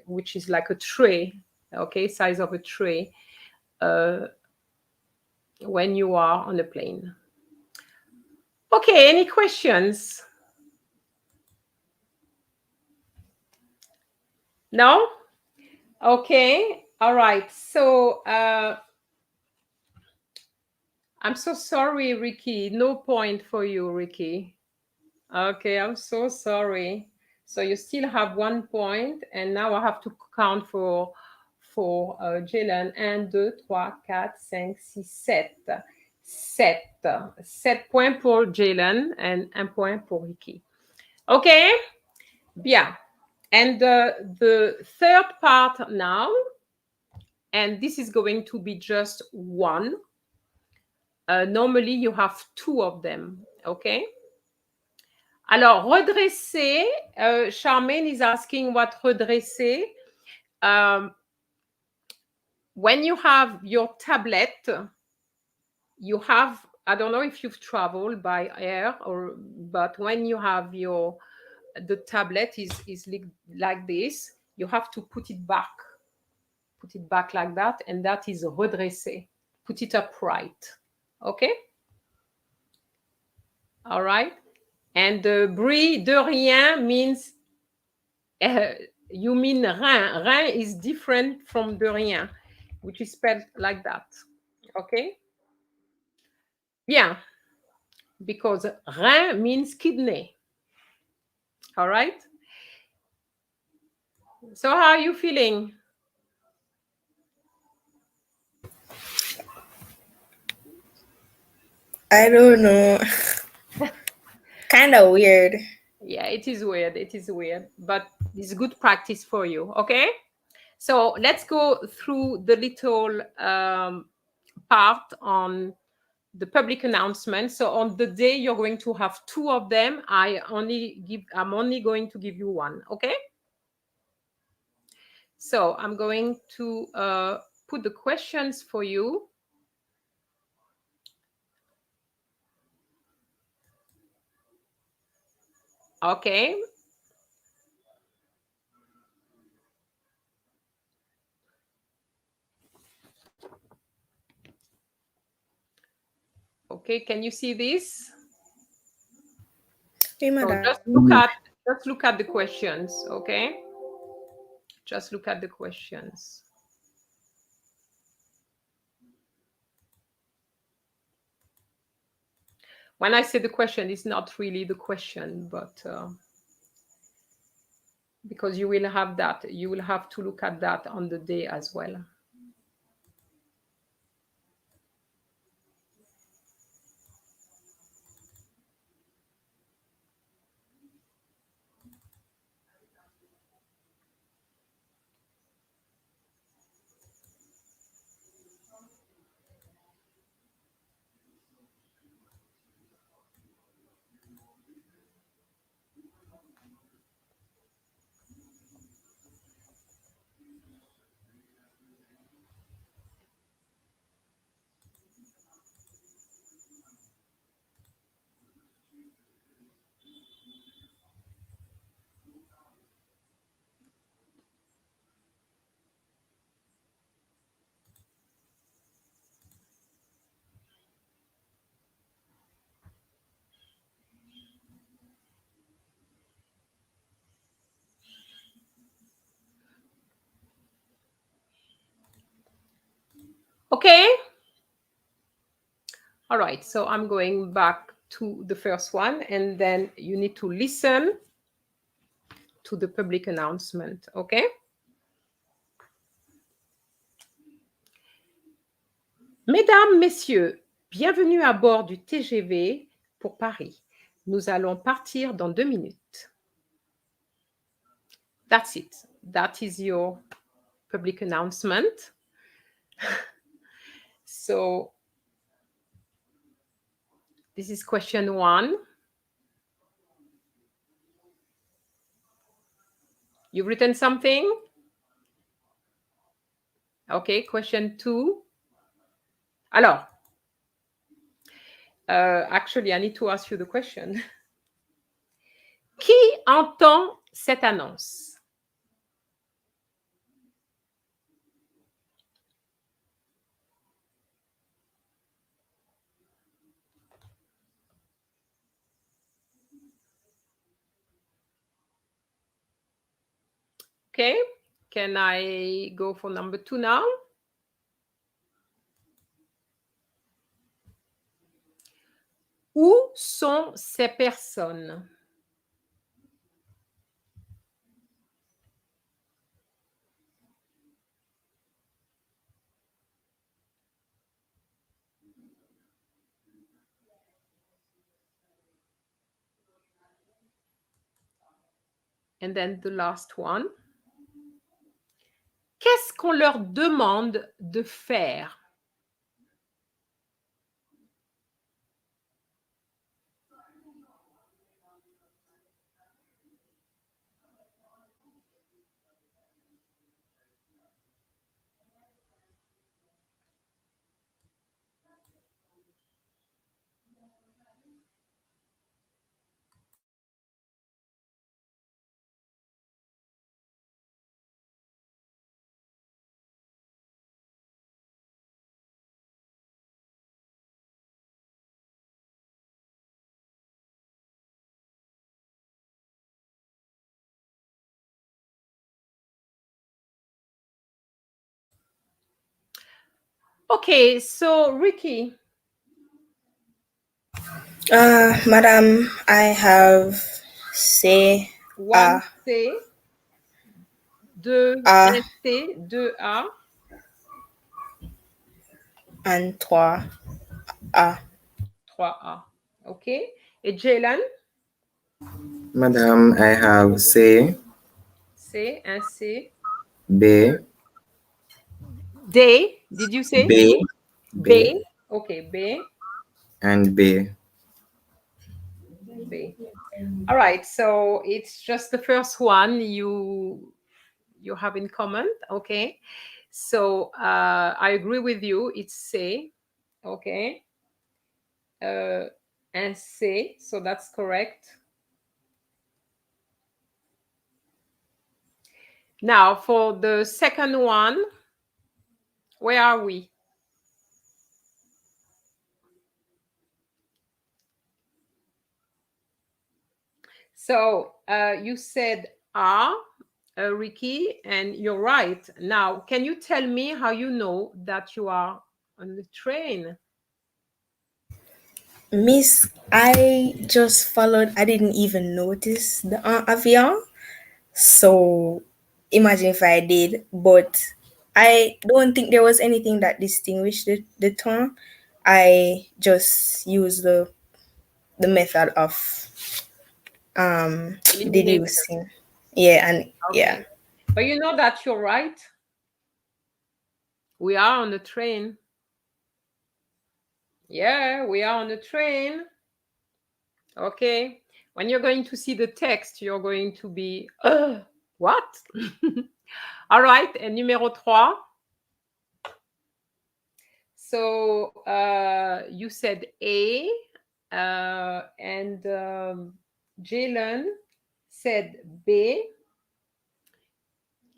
A: which is like a tray. Okay, size of a tray. When you are on a plane. Okay, any questions? No? Okay, all right. So I'm so sorry, Ricky. No point for you, Ricky. Okay, I'm so sorry. So you still have 1 point, and now I have to count for Jalen. 1, 2, 3, 4, 5, 6, 7. 7 points pour Jalen and 1 point pour Ricky. Okay? Bien. And the third part now, and this is going to be just one. Normally, you have 2 of them. Okay? Alors, redresser, Charmaine is asking what redresser. When you have your tablet, you have, I don't know if you've traveled by air but when you have the tablet is like this, you have to put it back like that, and that is redresser. Put it upright. Okay? All right? And bris de rien means you mean rien. Rien is different from de rien, which is spelled like that. Okay? Bien. Because rein means kidney. All right? So how are you feeling?
B: I don't know. Kind of weird.
A: Yeah, it is weird. It is weird, but it's good practice for you. Okay? So let's go through the little part on the public announcement. So on the day you're going to have 2 of them, I'm only going to give you 1. Okay? So I'm going to put the questions for you. Okay. Okay, can you see this?
B: Oui,
A: So
B: madame.
A: just look at the questions, okay? Just look at the questions. When I say the question, it's not really the question, but because you will have that, you will have to look at that on the day as well. Okay. All right, so I'm going back to the first one, and then you need to listen to the public announcement, okay? Mesdames, Messieurs, bienvenue à bord du TGV pour Paris. Nous allons partir dans 2 minutes. That's it. That is your public announcement. So, this is question 1. You've written something? Okay, question 2. Alors, actually, I need to ask you the question. Qui entend cette annonce? Okay, can I go for number 2 now? Où sont ces personnes? And then the last one. Qu'est-ce qu'on leur demande de faire? Okay, so Ricky.
B: Madam, I have C,
A: 1 C, 2
B: A,
A: C, 2 A.
B: and 3 A.
A: 3 A. Okay. Et Jalen?
C: Madam, I have C,
A: C, 1 C.
C: B,
A: D, did you say?
C: B,
A: B. Okay, B.
C: and B.
A: B. All right, so it's just the first one you have in common. Okay, so I agree with you. It's C. Okay, and C. So that's correct. Now for the second one, where are we? So you said A, Ricky, and you're right. Now, can you tell me how you know that you are on the train?
B: Miss, I just followed. I didn't even notice the avion. So imagine if I did. But I don't think there was anything that distinguished the term. I just used the method of
A: Elimination.
B: deducing. Yeah, and yeah.
A: Okay. But you know that you're right. We are on the train. Yeah, we are on the train. Okay. When you're going to see the text, you're going to be, what? All right. And numéro 3. So you said A, and Jalen said B.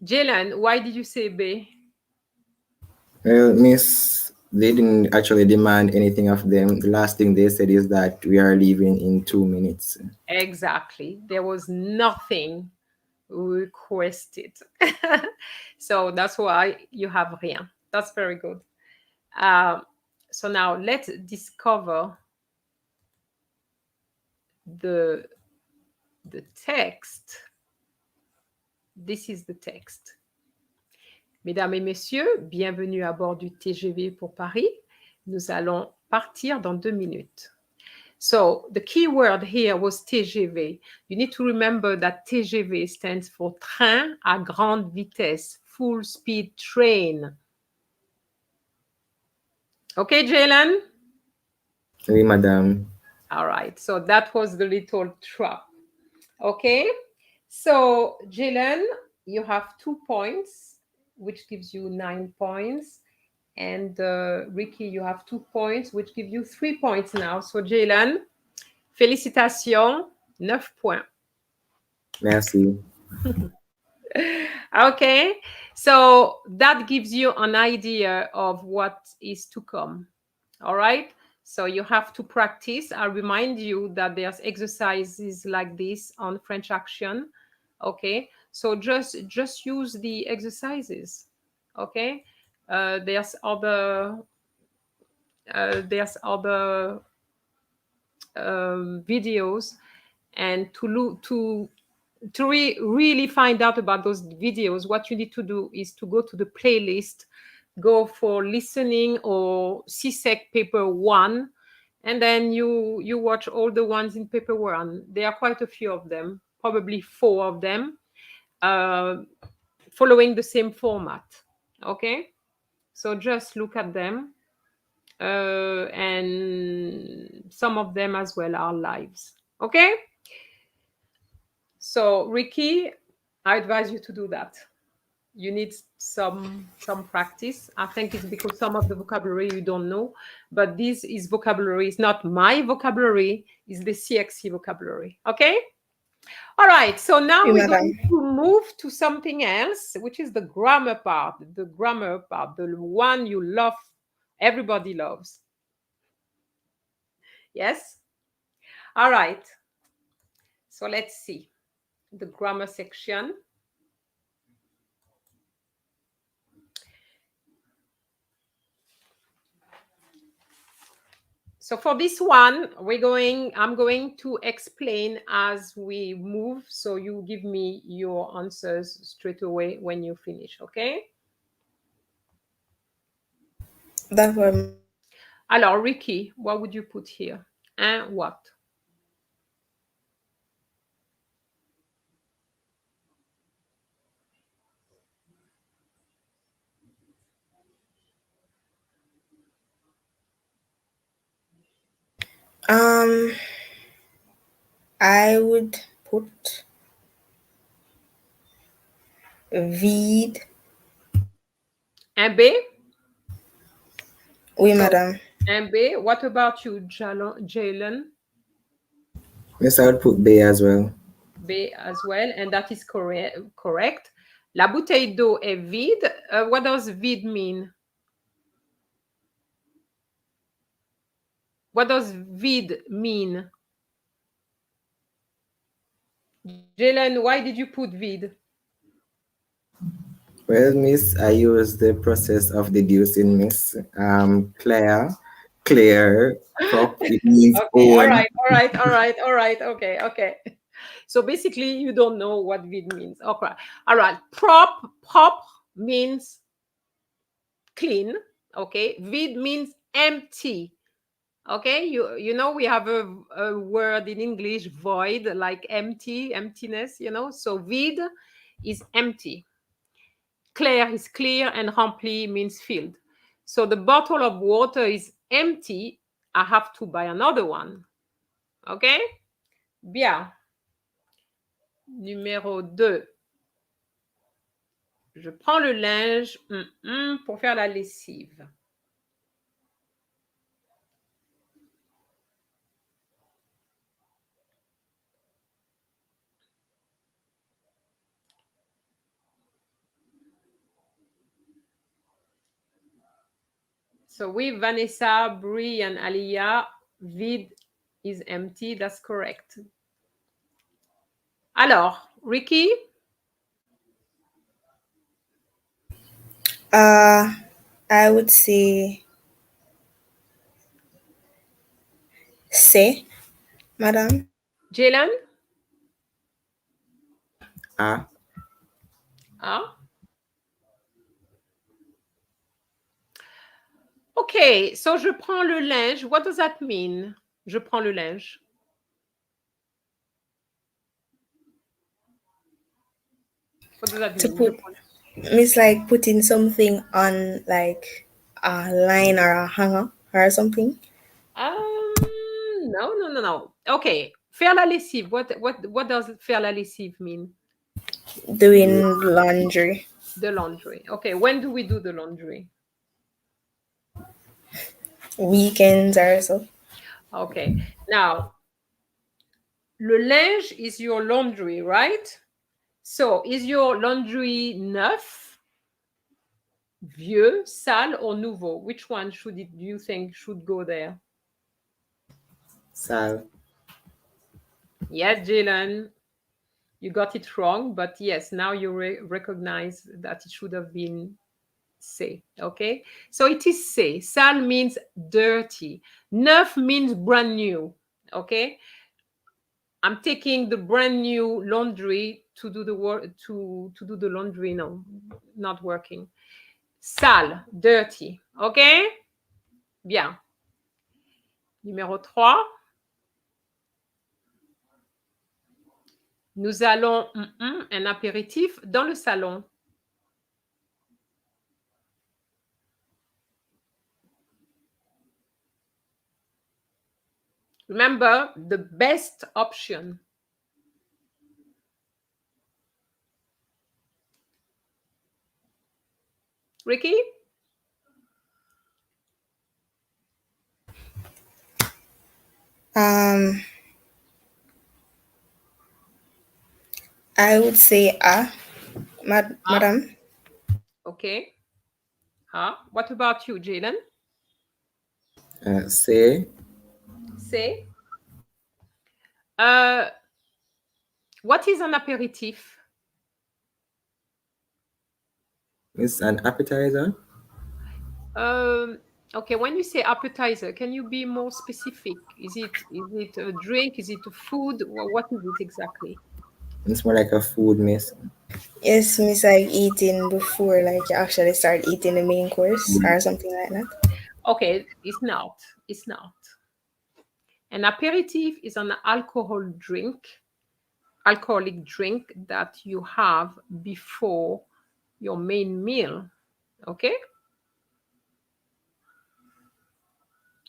A: Jalen, why did you say B?
C: Well, Miss, they didn't actually demand anything of them. The last thing they said is that we are leaving in 2 minutes.
A: Exactly. There was nothing requested. So that's why you have rien. That's very good. So now let's discover the text. This is the text. Mesdames et messieurs, bienvenue à bord du TGV pour Paris. Nous allons partir dans 2 minutes. So the key word here was TGV. You need to remember that TGV stands for train à grande vitesse, full speed train. Okay, Jalen?
C: Oui, madame.
A: All right, so that was the little trap. Okay, so Jalen, you have 2 points, which gives you 9 points. And Ricky, you have 2 points, which give you 3 points now. So Jalen, félicitations, 9 points.
C: Merci.
A: Okay, so that gives you an idea of what is to come. All right, so you have to practice. I remind you that there's exercises like this on French Action. Okay, so just use the exercises. Okay, there's other videos, and to really find out about those videos, what you need to do is to go to the playlist, go for listening or CSEC paper 1, and then you watch all the ones in paper 1. There are quite a few of them, probably 4 of them, following the same format. Okay, so just look at them, and some of them as well are lives. Okay, so Ricky, I advise you to do that. You need some practice. I think it's because some of the vocabulary you don't know, but this is vocabulary. It's not my vocabulary, it's the CXC vocabulary. Okay, all right, so now
B: Oui,
A: we're
B: madame.
A: going to move to something else, which is the grammar part, the one you love, everybody loves. Yes, all right, so let's see the grammar section. So for this one, I'm going to explain as we move. So you give me your answers straight away when you finish, okay?
B: D'accord, madame.
A: Alors, Ricky, what would you put here? And what?
B: I would put vide.
A: Un B?
B: Oui,
A: So,
B: madame.
A: un B. What about you, Jalen?
C: Yes, I would put B as well.
A: B as well, and that is correct. La bouteille d'eau est vide. What does vide mean? What does vide mean? Jalen, why did you put vide?
C: Well, miss, I use the process of deducing, miss. Clear, prop, it means
A: Okay, all
C: own.
A: right. Okay. So basically, you don't know what vid means. Okay, all right. Prop means clean. Okay, vid means empty. Okay, you know we have a word in English, void, like empty, emptiness. You know, so vid is empty. Clair is clear, and rempli means filled. So the bottle of water is empty. I have to buy another one. OK? Bien. Numéro 2. Je prends le linge pour faire la lessive. So with Vanessa, Brie, and Aliyah, vide is empty. That's correct. Alors, Ricky?
B: I would say C, madame.
A: Jalen?
C: A.
A: Ah. Okay, so je prends le linge. What does that mean? Je prends le linge. What does that
B: To
A: mean? Je
B: put,
A: prends...
B: it's like putting something on like a line or a hanger or something.
A: No. Okay, faire la lessive. What does faire la lessive mean?
B: Doing laundry.
A: The laundry. Okay, when do we do the laundry?
B: Weekends or so.
A: Okay, now, le linge is your laundry, right? So, is your laundry neuf, vieux, sale, or nouveau? Which one do you think should go there?
C: Sal.
A: Yes, Jalen, you got it wrong, but yes, now you recognize that it should have been say. Okay, so it is say. Sale means dirty. Neuf means brand new. Okay, I'm taking the brand new laundry to do the work to do the laundry. No, not working. Sale, dirty. Okay, bien. Numéro 3. Nous allons un apéritif dans le salon. Remember the best option. Ricky?
B: I would say madam.
A: Okay. What about you, Jalen?
C: Say.
A: Say. What is an aperitif?
C: It's an appetizer.
A: Okay, when you say appetizer, can you be more specific? Is it a drink? Is it a food? What is it exactly?
C: It's more like a food, miss.
B: Yes, miss, like eating before like you actually start eating the main course or something like that.
A: Okay, it's not. It's not. An aperitif is an alcoholic drink that you have before your main meal. Okay?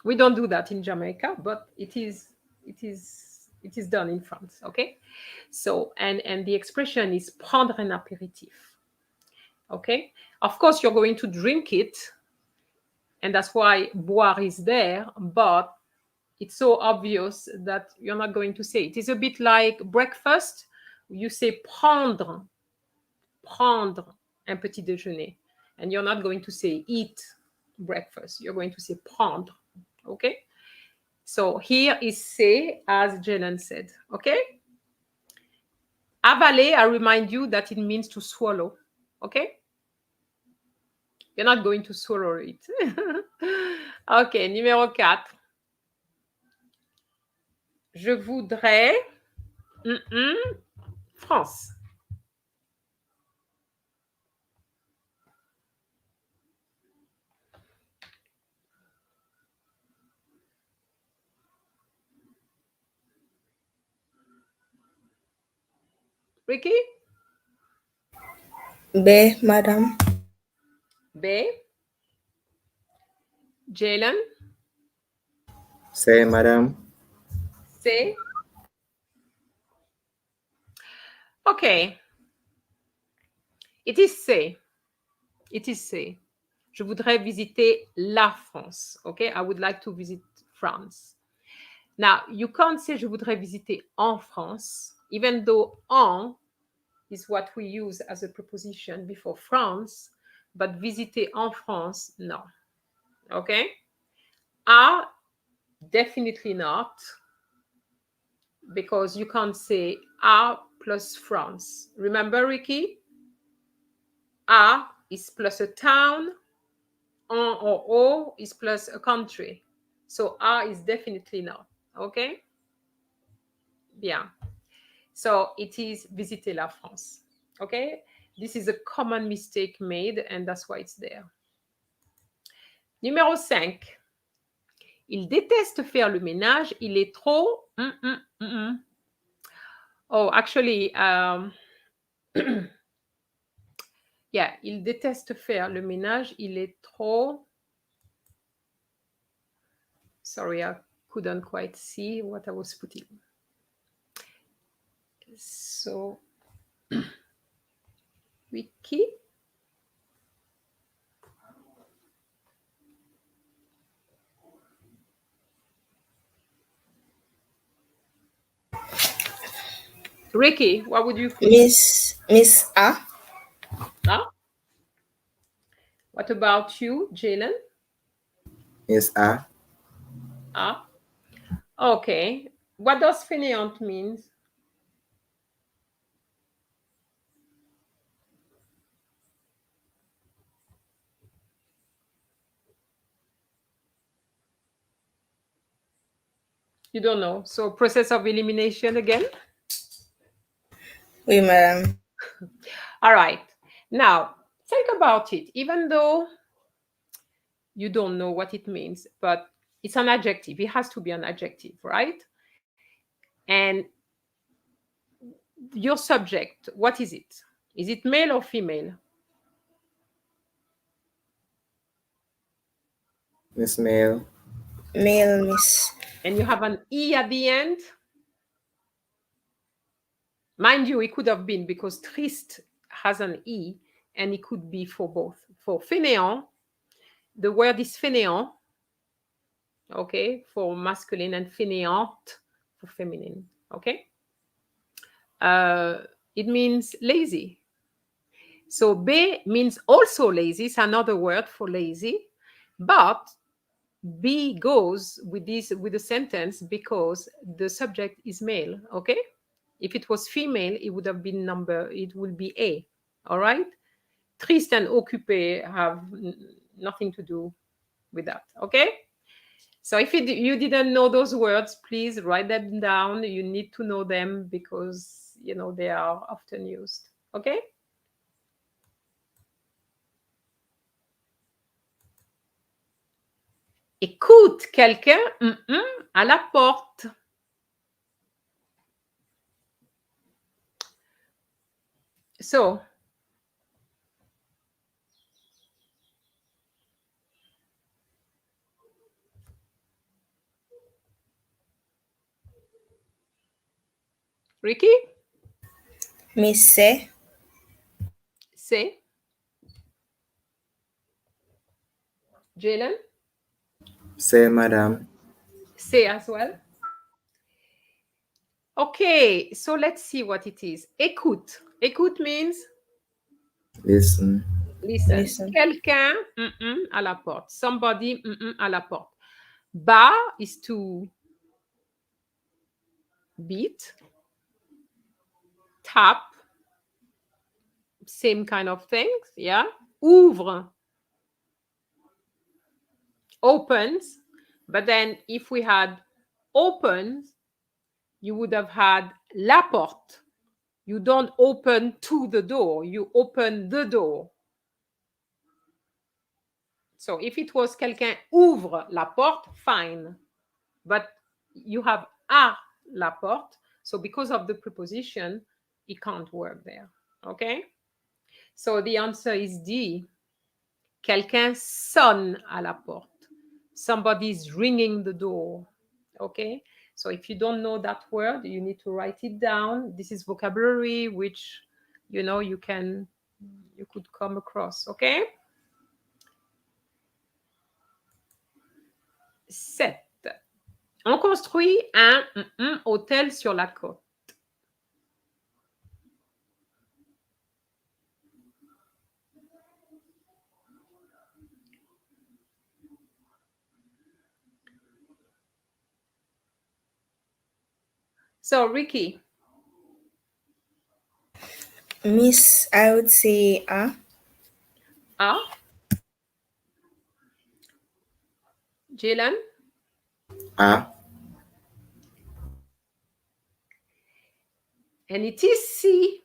A: We don't do that in Jamaica, but it is done in France. Okay? So and the expression is prendre un apéritif. Okay? Of course, you're going to drink it, and that's why boire is there, but it's so obvious that you're not going to say it. It's a bit like breakfast. You say prendre un petit déjeuner, and you're not going to say eat breakfast. You're going to say prendre. Okay? So here is say, as Jalen said. Okay? Avaler, I remind you that it means to swallow. Okay? You're not going to swallow it. Okay, numéro 4. Je voudrais France. Ricky?
B: B, madam.
A: B. Jalen?
C: Say, madam.
A: C. Okay. It is C. It is C. Je voudrais visiter la France. Okay, I would like to visit France. Now, you can't say je voudrais visiter en France, even though en is what we use as a preposition before France, but visiter en France, no. Okay? A, definitely not, because you can't say A plus France. Remember, Ricky? A is plus a town, en or O is plus a country. So A is definitely not. Okay? Bien. So it is visiter la France. Okay? This is a common mistake made, and that's why it's there. Numéro 5. Il déteste faire le ménage. Il est trop... Oh, actually, yeah, il déteste faire le ménage. Il est trop... Sorry, I couldn't quite see what I was putting. So, Wiki. Ricky, what would you put?
B: Miss A.
A: Ah? What about you, Jalen?
C: Miss A.
A: Ah? Okay. What does fainéant mean? You don't know. So process of elimination again?
B: Oui, madame.
A: All right. Now, think about it. Even though you don't know what it means, but it's an adjective. It has to be an adjective, right? And your subject, what is it? Is it male or female?
C: Miss Male.
B: Male, miss.
A: And you have an E at the end? Mind you, it could have been because triste has an E and it could be for both. For fainéant, the word is fainéant, okay, for masculine, and fainéante for feminine, okay? It means lazy. So B means also lazy. It's another word for lazy, but B goes with the sentence because the subject is male, okay? If it was female, it would have been it will be A, all right? Triste and occupé have nothing to do with that, okay? So if you didn't know those words, please write them down. You need to know them because, they are often used, okay? Écoute quelqu'un à la porte. So, Ricky?
B: Miss C.
A: C. Jalen?
C: Say, madam.
A: C as well. Okay, so let's see what it is. Écoute. Écoute means
C: Listen.
A: listen. Quelqu'un à la porte. Somebody à la porte. Bat is to beat. Tap. Same kind of things, yeah. Ouvre. Opens. But then if we had opens, you would have had la porte. You don't open to the door, you open the door. So if it was quelqu'un ouvre la porte, fine. But you have à la porte. So because of the preposition, it can't work there. Okay? So the answer is D. Quelqu'un sonne à la porte. Somebody's ringing the door. Okay? So if you don't know that word, you need to write it down. This is vocabulary which, you could come across. Okay? 7. On construit un hôtel sur la côte. So, Ricky.
B: Miss, I would say A.
A: A. Jalen?
C: A.
A: And it is C.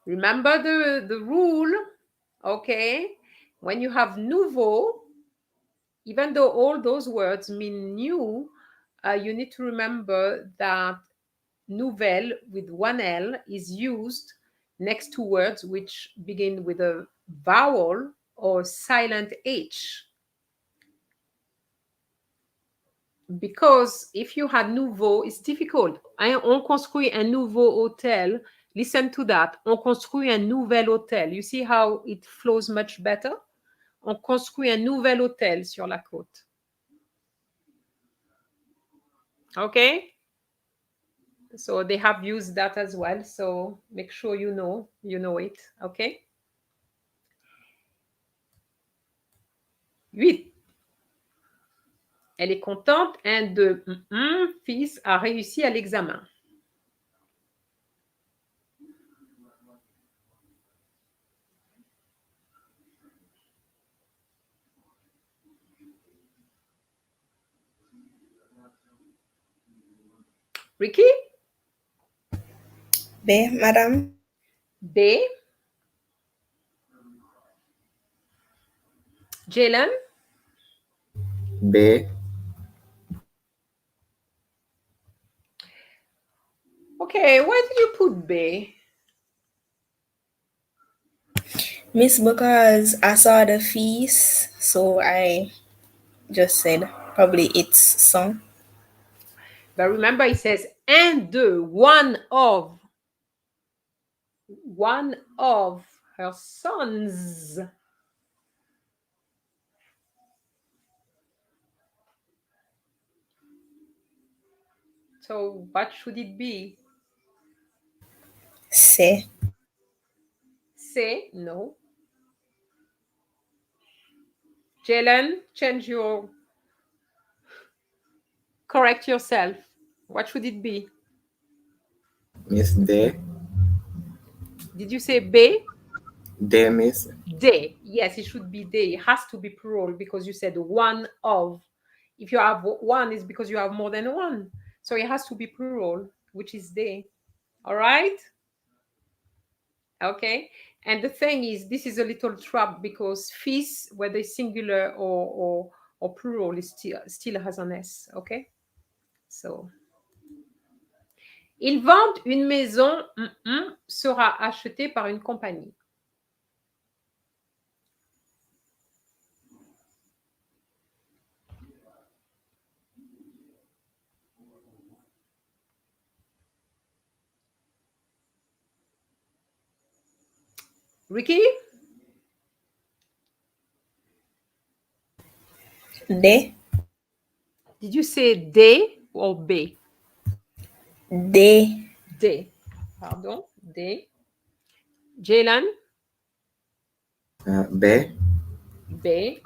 A: Remember the rule, okay? When you have nouveau, even though all those words mean new, you need to remember that nouvelle with one L is used next to words which begin with a vowel or silent H. Because if you had nouveau, it's difficult. Hein, on construit un nouveau hôtel. Listen to that. On construit un nouvel hôtel. You see how it flows much better? On construit un nouvel hôtel sur la côte. Okay? So they have used that as well. So make sure you know it. Okay? 8. Elle est contente. 1, 2, fils a réussi à l'examen. Ricky?
B: B, madame.
A: B. Jalen?
C: B.
A: Okay, why did you put B?
B: Miss, because I saw the fees, so I just said probably it's son.
A: But remember, it says un, deux, one of her sons. So what should it be?
B: C.
A: C? No. Jalen, correct yourself. What should it be?
C: Miss D.
A: Did you say B?
C: D, Miss.
A: D. Yes, it should be D. It has to be plural because you said one of. If you have one, it's because you have more than one. So it has to be plural, which is D. All right? Okay. And the thing is, this is a little trap because fils, whether singular or plural, is still has an S. Okay. So. Ils vendent une maison sera achetée par une compagnie. Ricky?
B: D.
A: Did you say D or B?
B: D.
A: D. Pardon. D. Jalen?
C: B.
A: B.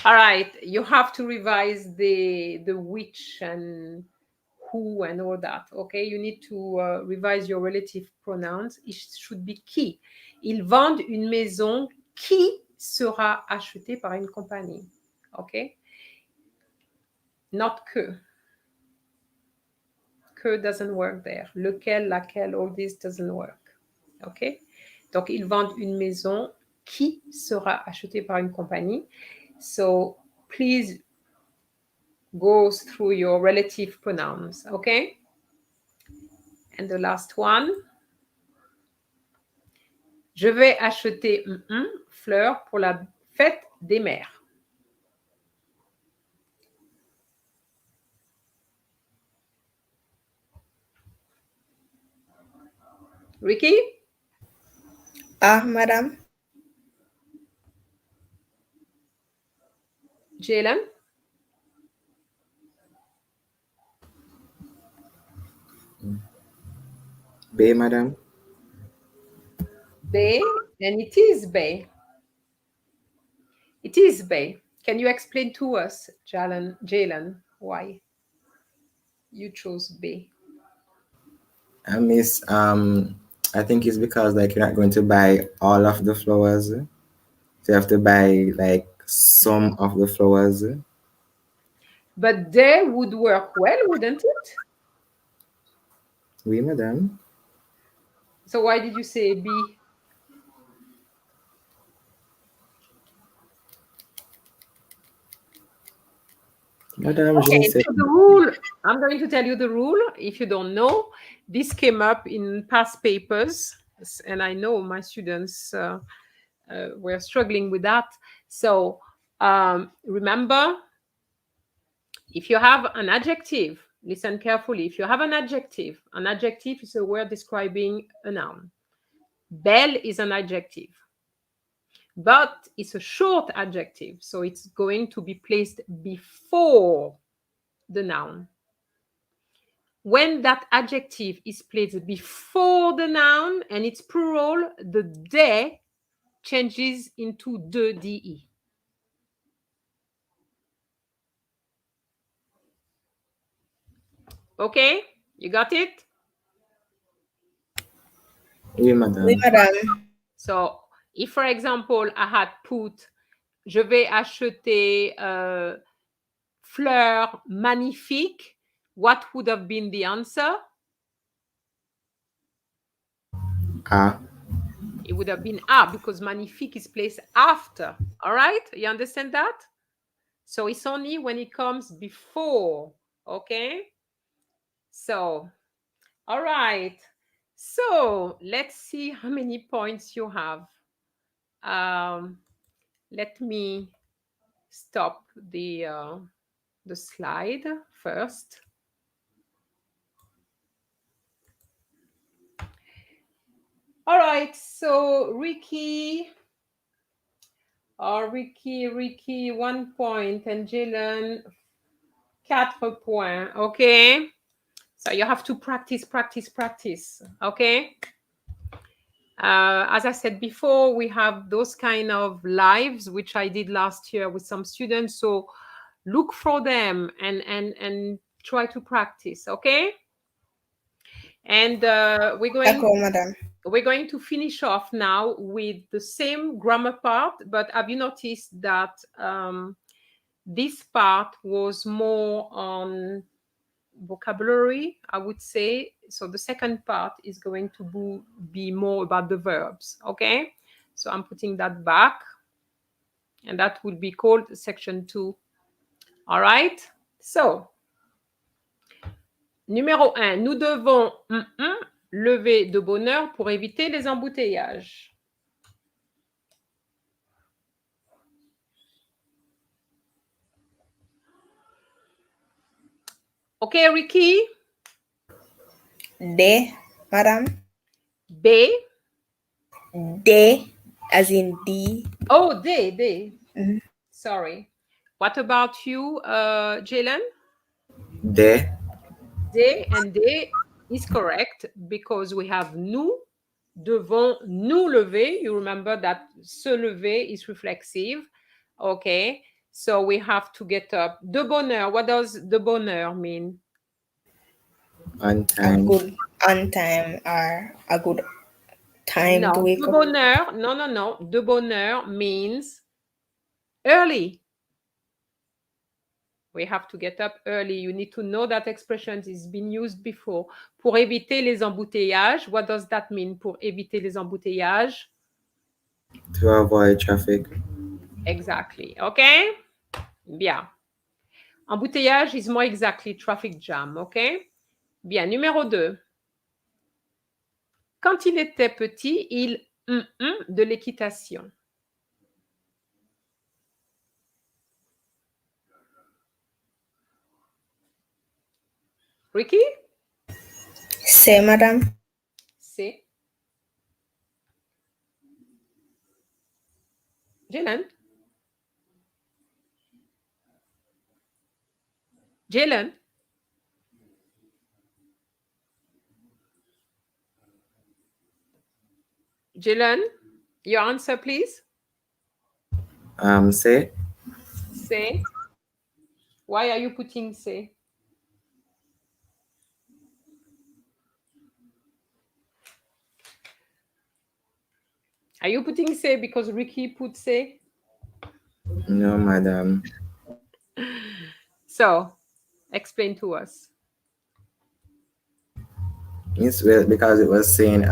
A: All right. You have to revise the which and who and all that. Okay. You need to revise your relative pronouns. It should be qui. Ils vendent une maison qui sera achetée par une compagnie. Okay. Not que. Que doesn't work there. Lequel, laquelle, all this doesn't work. OK? Donc, ils vendent une maison qui sera achetée par une compagnie. So, please go through your relative pronouns. OK? And the last one. Je vais acheter fleurs pour la fête des mères. Ricky?
B: A, madame.
A: Jalen?
C: B, madam.
A: B, and it is B. It is B. Can you explain to us, Jalen, why you chose B?
C: Miss, I think it's because like you're not going to buy all of the flowers. So you have to buy like some of the flowers.
A: But they would work well, wouldn't it?
C: Oui, madame.
A: So why did you say B?
C: Madame, je ne
A: Okay,
C: sais
A: so the rule, I'm going to tell you the rule. If you don't know, this came up in past papers, and I know my students were struggling with that. So remember, if you have an adjective, listen carefully. If you have an adjective is a word describing a noun. Belle is an adjective, but it's a short adjective, so it's going to be placed before the noun. When that adjective is placed before the noun and it's plural, the de changes into de. Okay, you got it?
C: Oui,
B: Oui,
C: madame.
B: madame.
A: So, if for example I had put je vais acheter fleurs magnifiques, what would have been the answer?
C: Ah,
A: It would have been because magnifique is placed after. All right, you understand that? So it's only when it comes before. Okay, so all right, so let's see how many points you have. Let me stop the slide first. All right, so Ricky, 1 point, and Jalen, 4 points. Okay, so you have to practice, okay? As I said before, we have those kind of lives, which I did last year with some students. So look for them and try to practice, okay? And
B: D'accord, madame.
A: we're going to finish off now with the same grammar part, but have you noticed that this part was more on vocabulary, I would say. So the second part is going to be more about the verbs, okay? So I'm putting that back, and that would be called section 2. All right? So, numéro 1, nous devons lever de bonne heure pour éviter les embouteillages. Okay, Ricky?
B: D, madame.
A: B.
B: D, as in D.
A: Oh, D. Sorry. What about you, Jalen?
C: de,
A: D, and D is correct because we have nous devons nous lever. You remember that se lever is reflexive. Okay, so we have to get up. De bonne heure. What does de bonne heure mean?
C: on
B: A
C: time.
B: good on time or a good time to
A: No,
B: wake
A: de
B: up.
A: bonne heure. No. De bonne heure means early. We have to get up early. You need to know that expression has been used before. Pour éviter les embouteillages. What does that mean? Pour éviter les embouteillages.
C: To avoid traffic.
A: Exactly. Okay? Bien. Embouteillage is more exactly traffic jam. Okay? Bien. Numéro 2. Quand il était petit, il de l'équitation. Ricky?
B: C'est, madame.
A: C'est. Jalen? Jalen? Jalen, your answer, please.
C: Say.
A: Say. Why are you putting say? Are you putting say because Ricky put say?
C: No, madam.
A: So, explain to us.
C: It's well, because it was saying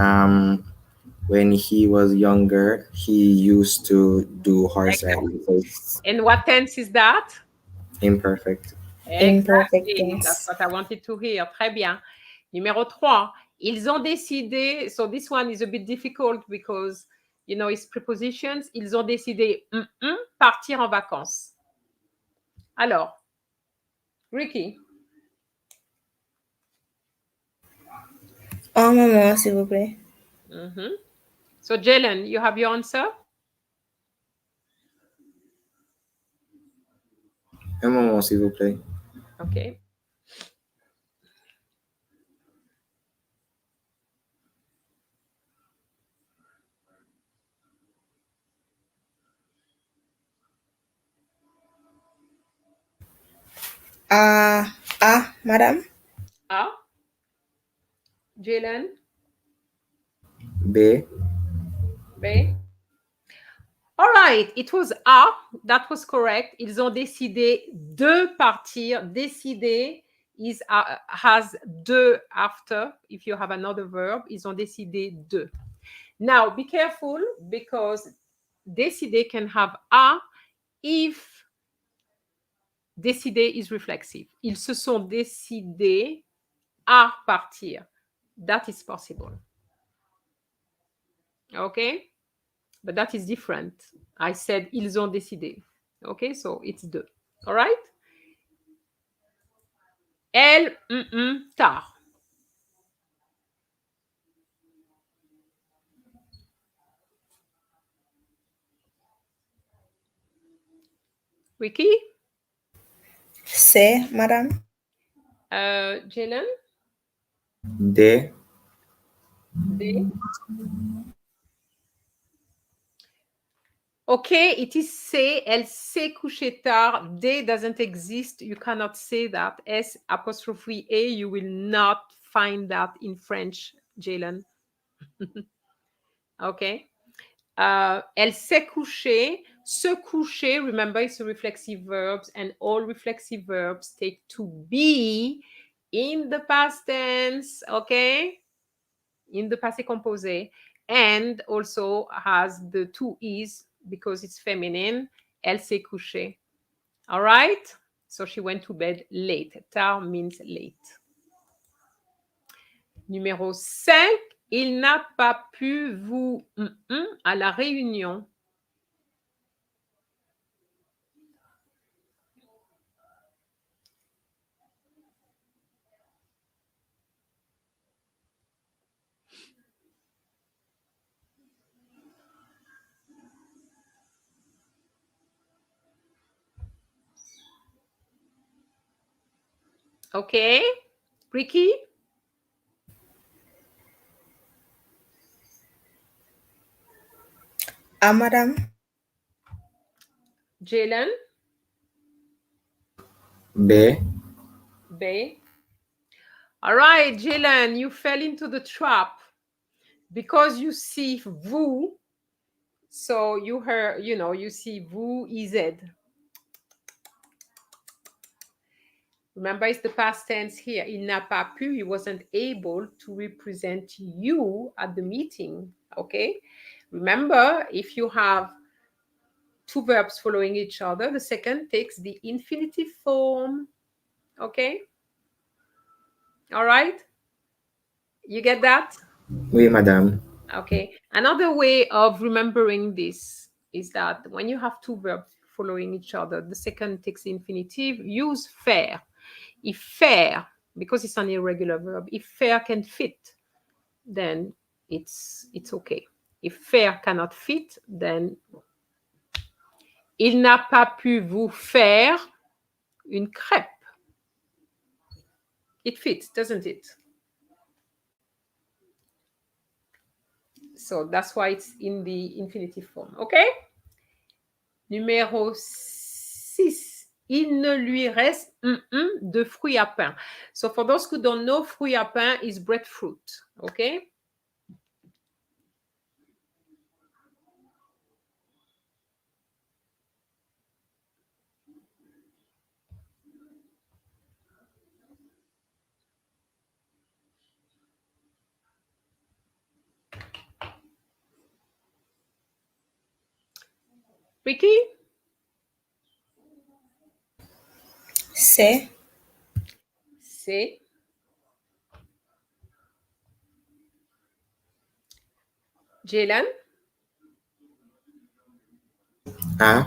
C: when he was younger he used to do horse riding. So it's
A: And what tense is that?
C: imperfect.
B: Imperfect
A: Exactly. That's
B: tense.
A: what I wanted to hear. Très bien. Numéro 3. Ils ont décidé. So this one is a bit difficult because, you know, it's prepositions. Ils ont décidé partir en vacances. Alors, Ricky.
B: Un moment, s'il vous plaît.
A: So, Jalen, you have your answer?
C: Un moment, s'il vous plaît.
A: Okay.
B: Madame?
A: A. Jalen.
C: B.
A: B. All right, it was A. That was correct. Ils ont décidé de partir. Décider is has de after. If you have another verb, ils ont décidé de. Now, be careful because décider can have A if décider is reflexive. Ils se sont décidés à partir. That is possible. Okay? But that is different. I said ils ont décidé. Okay, so it's de. All right? Elle, tard. Ricky?
B: C, madame?
A: Jalen?
C: D.
A: D. Okay, it is C. Elle s'est couchée tard. D doesn't exist. You cannot say that. S apostrophe A, you will not find that in French, Jalen. Okay. Elle s'est couchée. Se coucher, remember, it's a reflexive verbs, and all reflexive verbs take to be in the past tense, okay? In the passé composé, and also has the two is because it's feminine. Elle s'est couchée. All right? So she went to bed late. Tard means late. Numéro 5, il n'a pas pu vous à la réunion. Okay? Ricky?
B: A, madame?
A: Jalen?
C: B.
A: B. All right, Jalen, you fell into the trap because you see vous. So you heard, you know, you see vous, EZ. Remember, it's the past tense here. Il n'a pas pu, he wasn't able to represent you at the meeting, okay? Remember, if you have two verbs following each other, the second takes the infinitive form, okay? All right? You get that?
C: Oui, madame.
A: Okay. Another way of remembering this is that when you have two verbs following each other, the second takes the infinitive, use faire. If faire, because it's an irregular verb, if faire can fit, then it's okay. If faire cannot fit, then il n'a pas pu vous faire une crêpe. It fits, doesn't it? So that's why it's in the infinitive form. Okay? Numéro 6. Il ne lui reste de fruits à pain. So for those who don't know, fruits à pain is breadfruit. Okay? Ricky?
B: C.
A: C. Jalen?
C: A.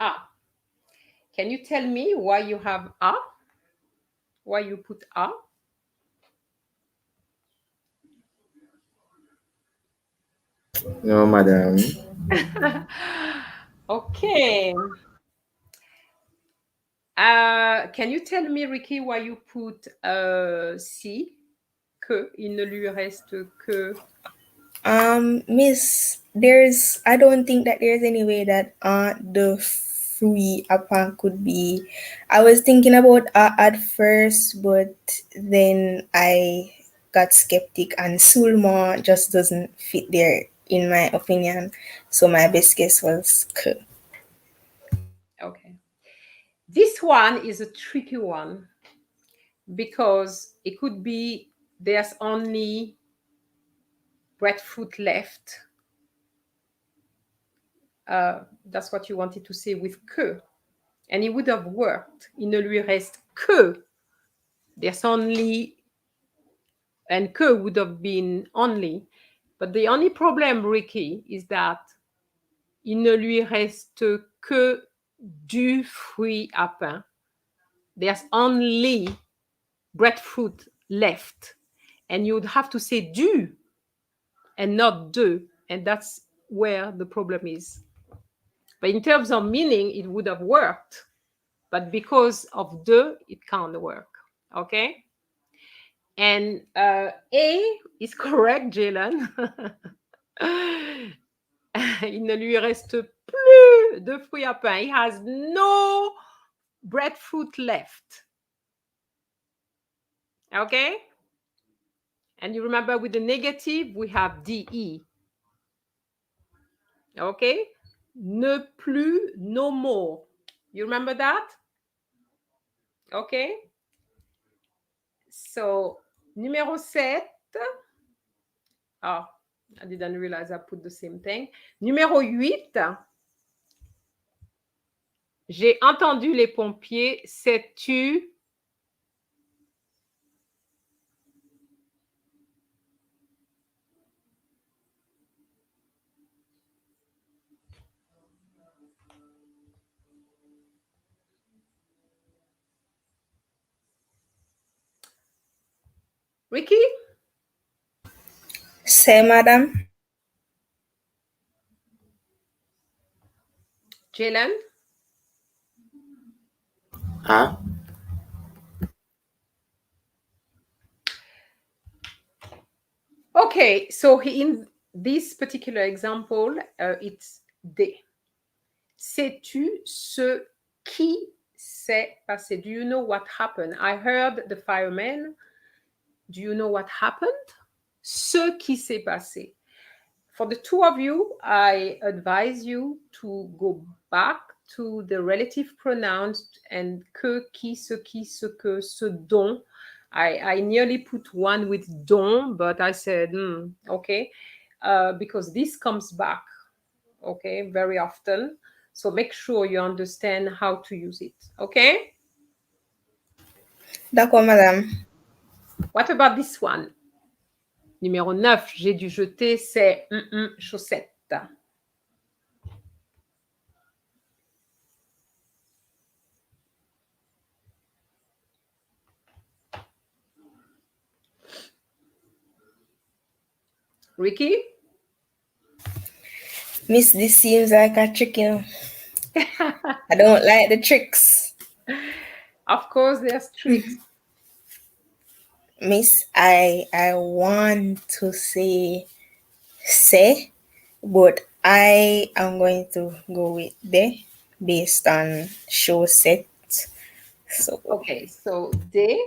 A: A. Can you tell me why you have A? Why you put A?
C: No, madam.
A: Okay. Can you tell me, Ricky, why you put C? Que. Il ne lui reste que.
B: Miss, I don't think that there's any way that the free upper could be. I was thinking about at first, but then I got skeptic, and Sulma just doesn't fit there, in my opinion. So my best guess was K.
A: Okay. This one is a tricky one because it could be there's only breadfruit left. That's what you wanted to say with que. And it would have worked. Il ne lui reste que. There's only, and que would have been only. But the only problem, Ricky, is that il ne lui reste que du fruit à pain. There's only breadfruit left. And you would have to say du and not de. And that's where the problem is. But in terms of meaning, it would have worked. But because of de, it can't work. Okay? And A is correct, Jalen. Il ne lui reste plus de fruits à pain. He has no breadfruit left. Okay? And you remember with the negative, we have DE. Okay? Ne plus, no more. You remember that? Okay? So, numéro 7. Oh, I didn't realize I put the same thing. Numéro 8. J'ai entendu les pompiers. Sais-tu? Ricky?
B: C'est madame.
A: Jalen?
C: A.
A: Okay, so in this particular example, it's D. Sais-tu ce qui s'est passé? Do you know what happened? I heard the fireman. Do you know what happened? Ce qui s'est passé. For the two of you, I advise you to go back to the relative pronouns and que, qui, ce que, ce dont. I nearly put one with dont, but I said, okay, because this comes back, okay, very often. So make sure you understand how to use it, okay?
B: D'accord, madame.
A: What about this one? Numéro 9, j'ai dû jeter ces chaussettes. Ricky?
B: Miss, this seems like a trick, you know. I don't like the tricks.
A: Of course, there's tricks.
B: Miss, I want to say, but I am going to go with de based on show set. So
A: Okay, so D.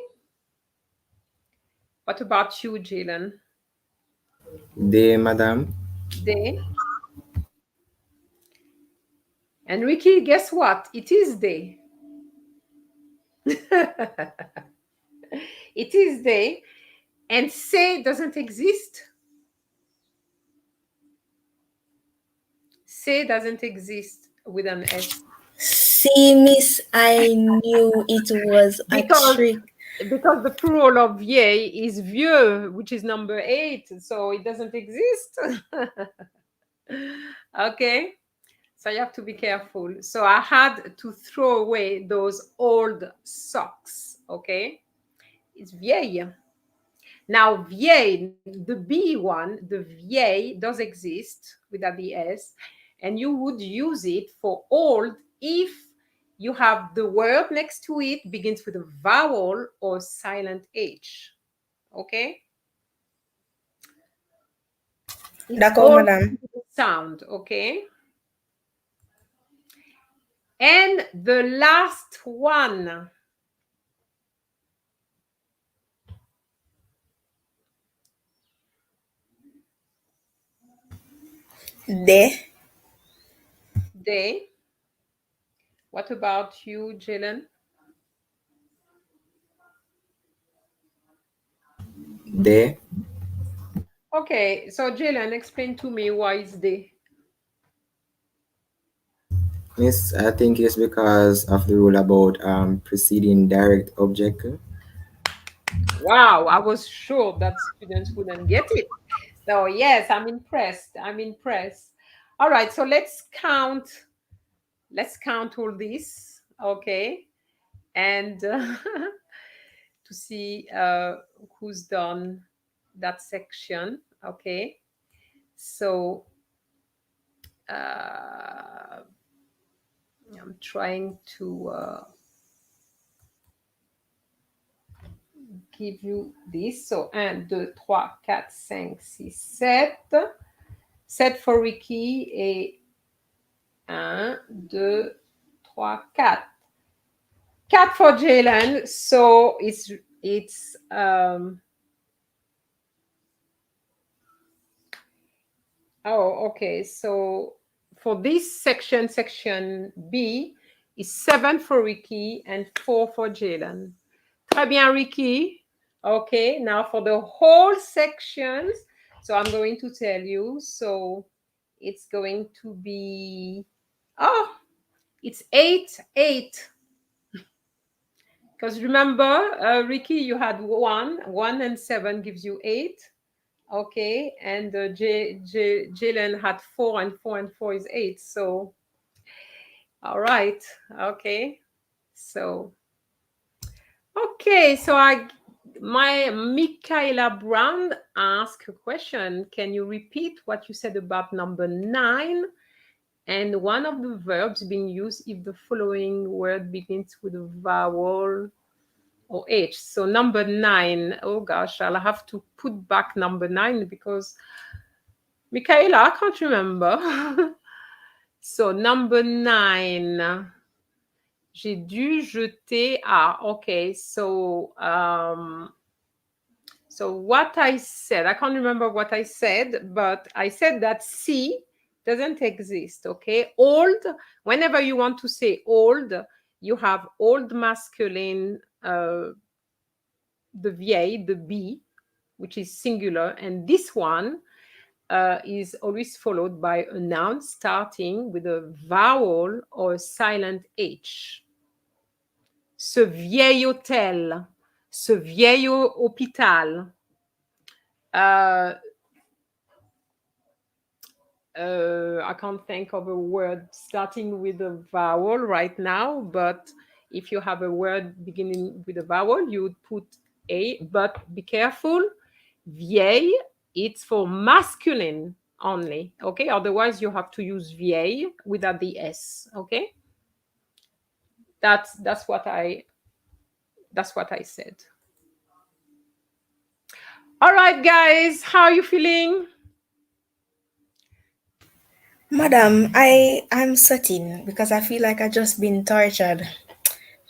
A: What about you, Jalen?
C: D, madam.
A: D. And Ricky, guess what? It is D. It is D. And C doesn't exist. C doesn't exist with an S.
B: See, Miss, I knew it was a
A: because
B: trick.
A: because the plural of vieille is vieux, which is number 8, so it doesn't exist. Okay, so you have to be careful. So I had to throw away those old socks. Okay, it's vieille. Now vieille, the B one, the vieille does exist without the S, and you would use it for old if you have the word next to it begins with a vowel or silent H. Okay? It's
B: D'accord,
A: all
B: madame.
A: sound, okay? And the last one,
B: De,
A: they. What about you, Jalen?
C: De.
A: Okay, so Jalen, explain to me why it's they.
C: Miss, I think it's because of the rule about preceding direct object.
A: Wow, I was sure that students wouldn't get it. So yes, I'm impressed. I'm impressed. All right, so let's count. Let's count all this, okay, and to see who's done that section. Okay, so I'm trying to give you this. So 1, 2, 3, 4, 5, 6, 7. 7 for Ricky et 1, 2, 3, 4. 4 for Jalen. So it's oh, okay. So for this section, section B is 7 for Ricky and 4 for Jalen. Très bien, Ricky. Okay, now for the whole sections. So I'm going to tell you. So it's going to be, oh, it's 8, 8. Because remember, Ricky, you had 1 and 7 gives you 8. Okay, and Jalen had 4 and 4 and 4 is 8. So, all right, okay. So, okay, so my Michaela Brown asked a question. Can you repeat what you said about number 9 and one of the verbs being used if the following word begins with a vowel or H? So number 9, oh gosh, I'll have to put back number 9 because Michaela, I can't remember. So number 9, j'ai dû jeter. Ah, okay. So so what I said, I can't remember what I said, but I said that C doesn't exist. Okay, old. Whenever you want to say old, you have old masculine, the vieille, the B, which is singular, and this one is always followed by a noun starting with a vowel or a silent H. Ce vieil hôtel, ce vieil hôpital. I can't think of a word starting with a vowel right now, but if you have a word beginning with a vowel, you would put a, but be careful. Vieille, it's for masculine only, okay? Otherwise, you have to use vieille without the S, okay? That's what I said. All right, guys, how are you feeling?
B: Madam, I'm sweating because I feel like I just been tortured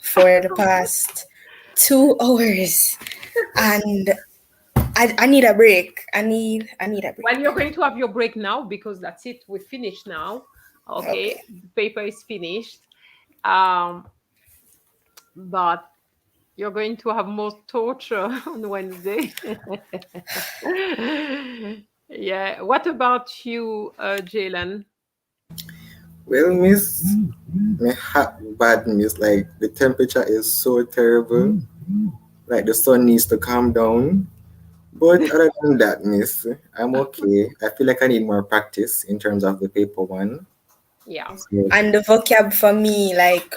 B: for the past 2 hours, and I need a break. I need a break.
A: Well, you're going to have your break now because that's it. We're finished now. Okay,
B: Okay.
A: the paper is finished. But you're going to have more torture on Wednesday. Yeah. What about you, Jalen?
C: Well, Miss, My hot bad miss. Like the temperature is so terrible. Like the sun needs to calm down. But other than that, miss, I'm okay. I feel like I need more practice in terms of the paper one.
A: Yeah.
C: So,
B: And the vocab for me, like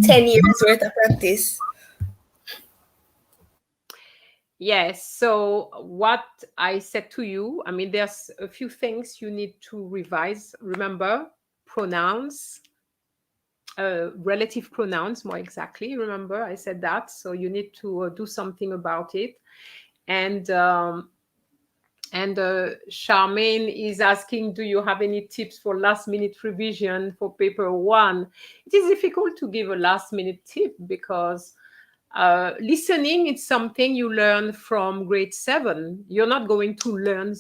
B: 10 years worth of practice.
A: Yes. So what I said to you, I mean, there's a few things you need to revise. Remember, pronouns, relative pronouns, more exactly. Remember, I said that. So you need to do something about it. And Charmaine is asking, do you have any tips for last minute revision for paper one? It is difficult to give a last minute tip because listening is something you learn from grade 7. You're not going to learn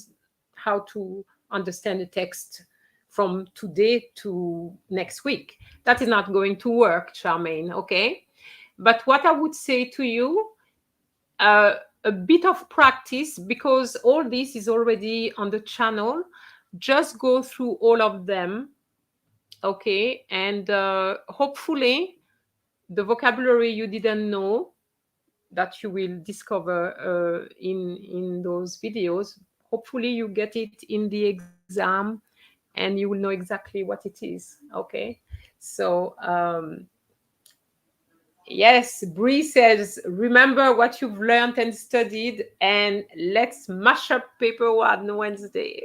A: how to understand a text from today to next week. That is not going to work, Charmaine, okay? But what I would say to you, uh, a bit of practice, because all this is already on the channel. Just go through all of them, okay? And hopefully the vocabulary you didn't know, that you will discover in those videos, hopefully you get it in the exam and you will know exactly what it is, okay? So yes, Bree says, remember what you've learned and studied, and let's mash up paper one Wednesday.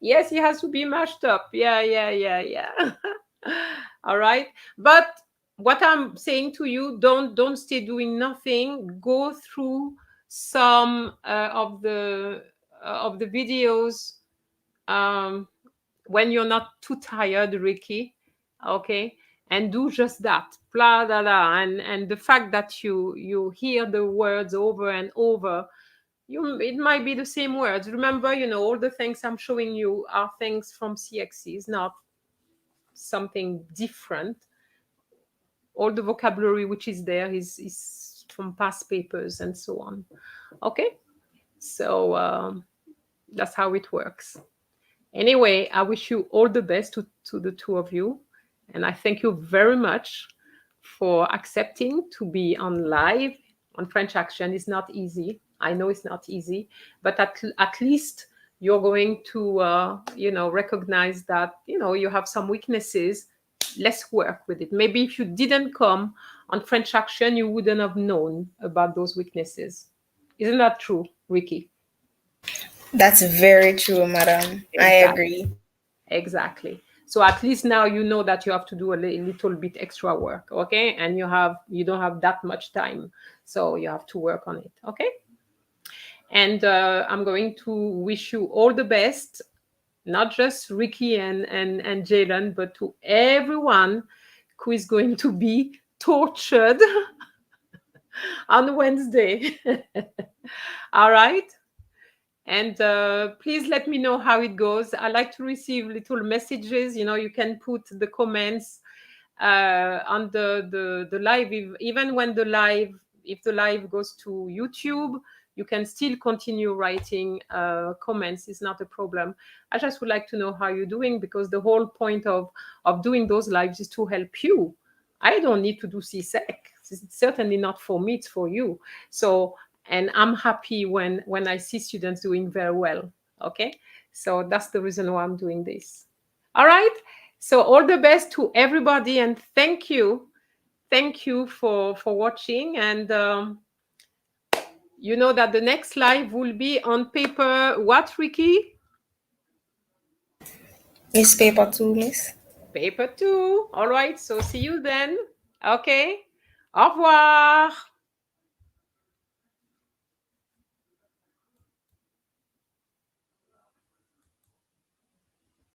A: Yes, it has to be mashed up. Yeah, yeah, yeah, yeah. All right. But what I'm saying to you, don't stay doing nothing. Go through some of the videos um, when you're not too tired, Ricky. Okay, and do just that. Blah blah blah. And the fact that you hear the words over and over, it might be the same words. Remember, all the things I'm showing you are things from CXC. It's not something different. All the vocabulary which is there is from past papers and so on. Okay, so that's how it works. Anyway, I wish you all the best to the two of you. And I thank you very much for accepting to be on live on French Action. It's not easy. I know it's not easy, but at least you're going to, recognize that, you have some weaknesses. Let's work with it. Maybe if you didn't come on French Action, you wouldn't have known about those weaknesses. Isn't that true, Ricky?
B: That's very true, madam. I
A: Exactly.
B: agree.
A: Exactly. So at least now you know that you have to do a little bit extra work, okay? And you don't have that much time, so you have to work on it, okay? And I'm going to wish you all the best, not just Ricky and Jalen, but to everyone who is going to be tortured on Wednesday. All right. And please let me know how it goes. I like to receive little messages. You can put the comments on the live, even when if the live goes to YouTube, you can still continue writing comments. It's not a problem. I just would like to know how you're doing, because the whole point of doing those lives is to help you. I don't need to do CSEC. It's certainly not for me, it's for you. So, and I'm happy when I see students doing very well. Okay, so that's the reason why I'm doing this. All right, so all the best to everybody, and thank you for watching. And you know that the next live will be on paper what, Ricky?
B: Miss paper two, miss.
A: Paper 2. All right, so see you then. Okay, au revoir.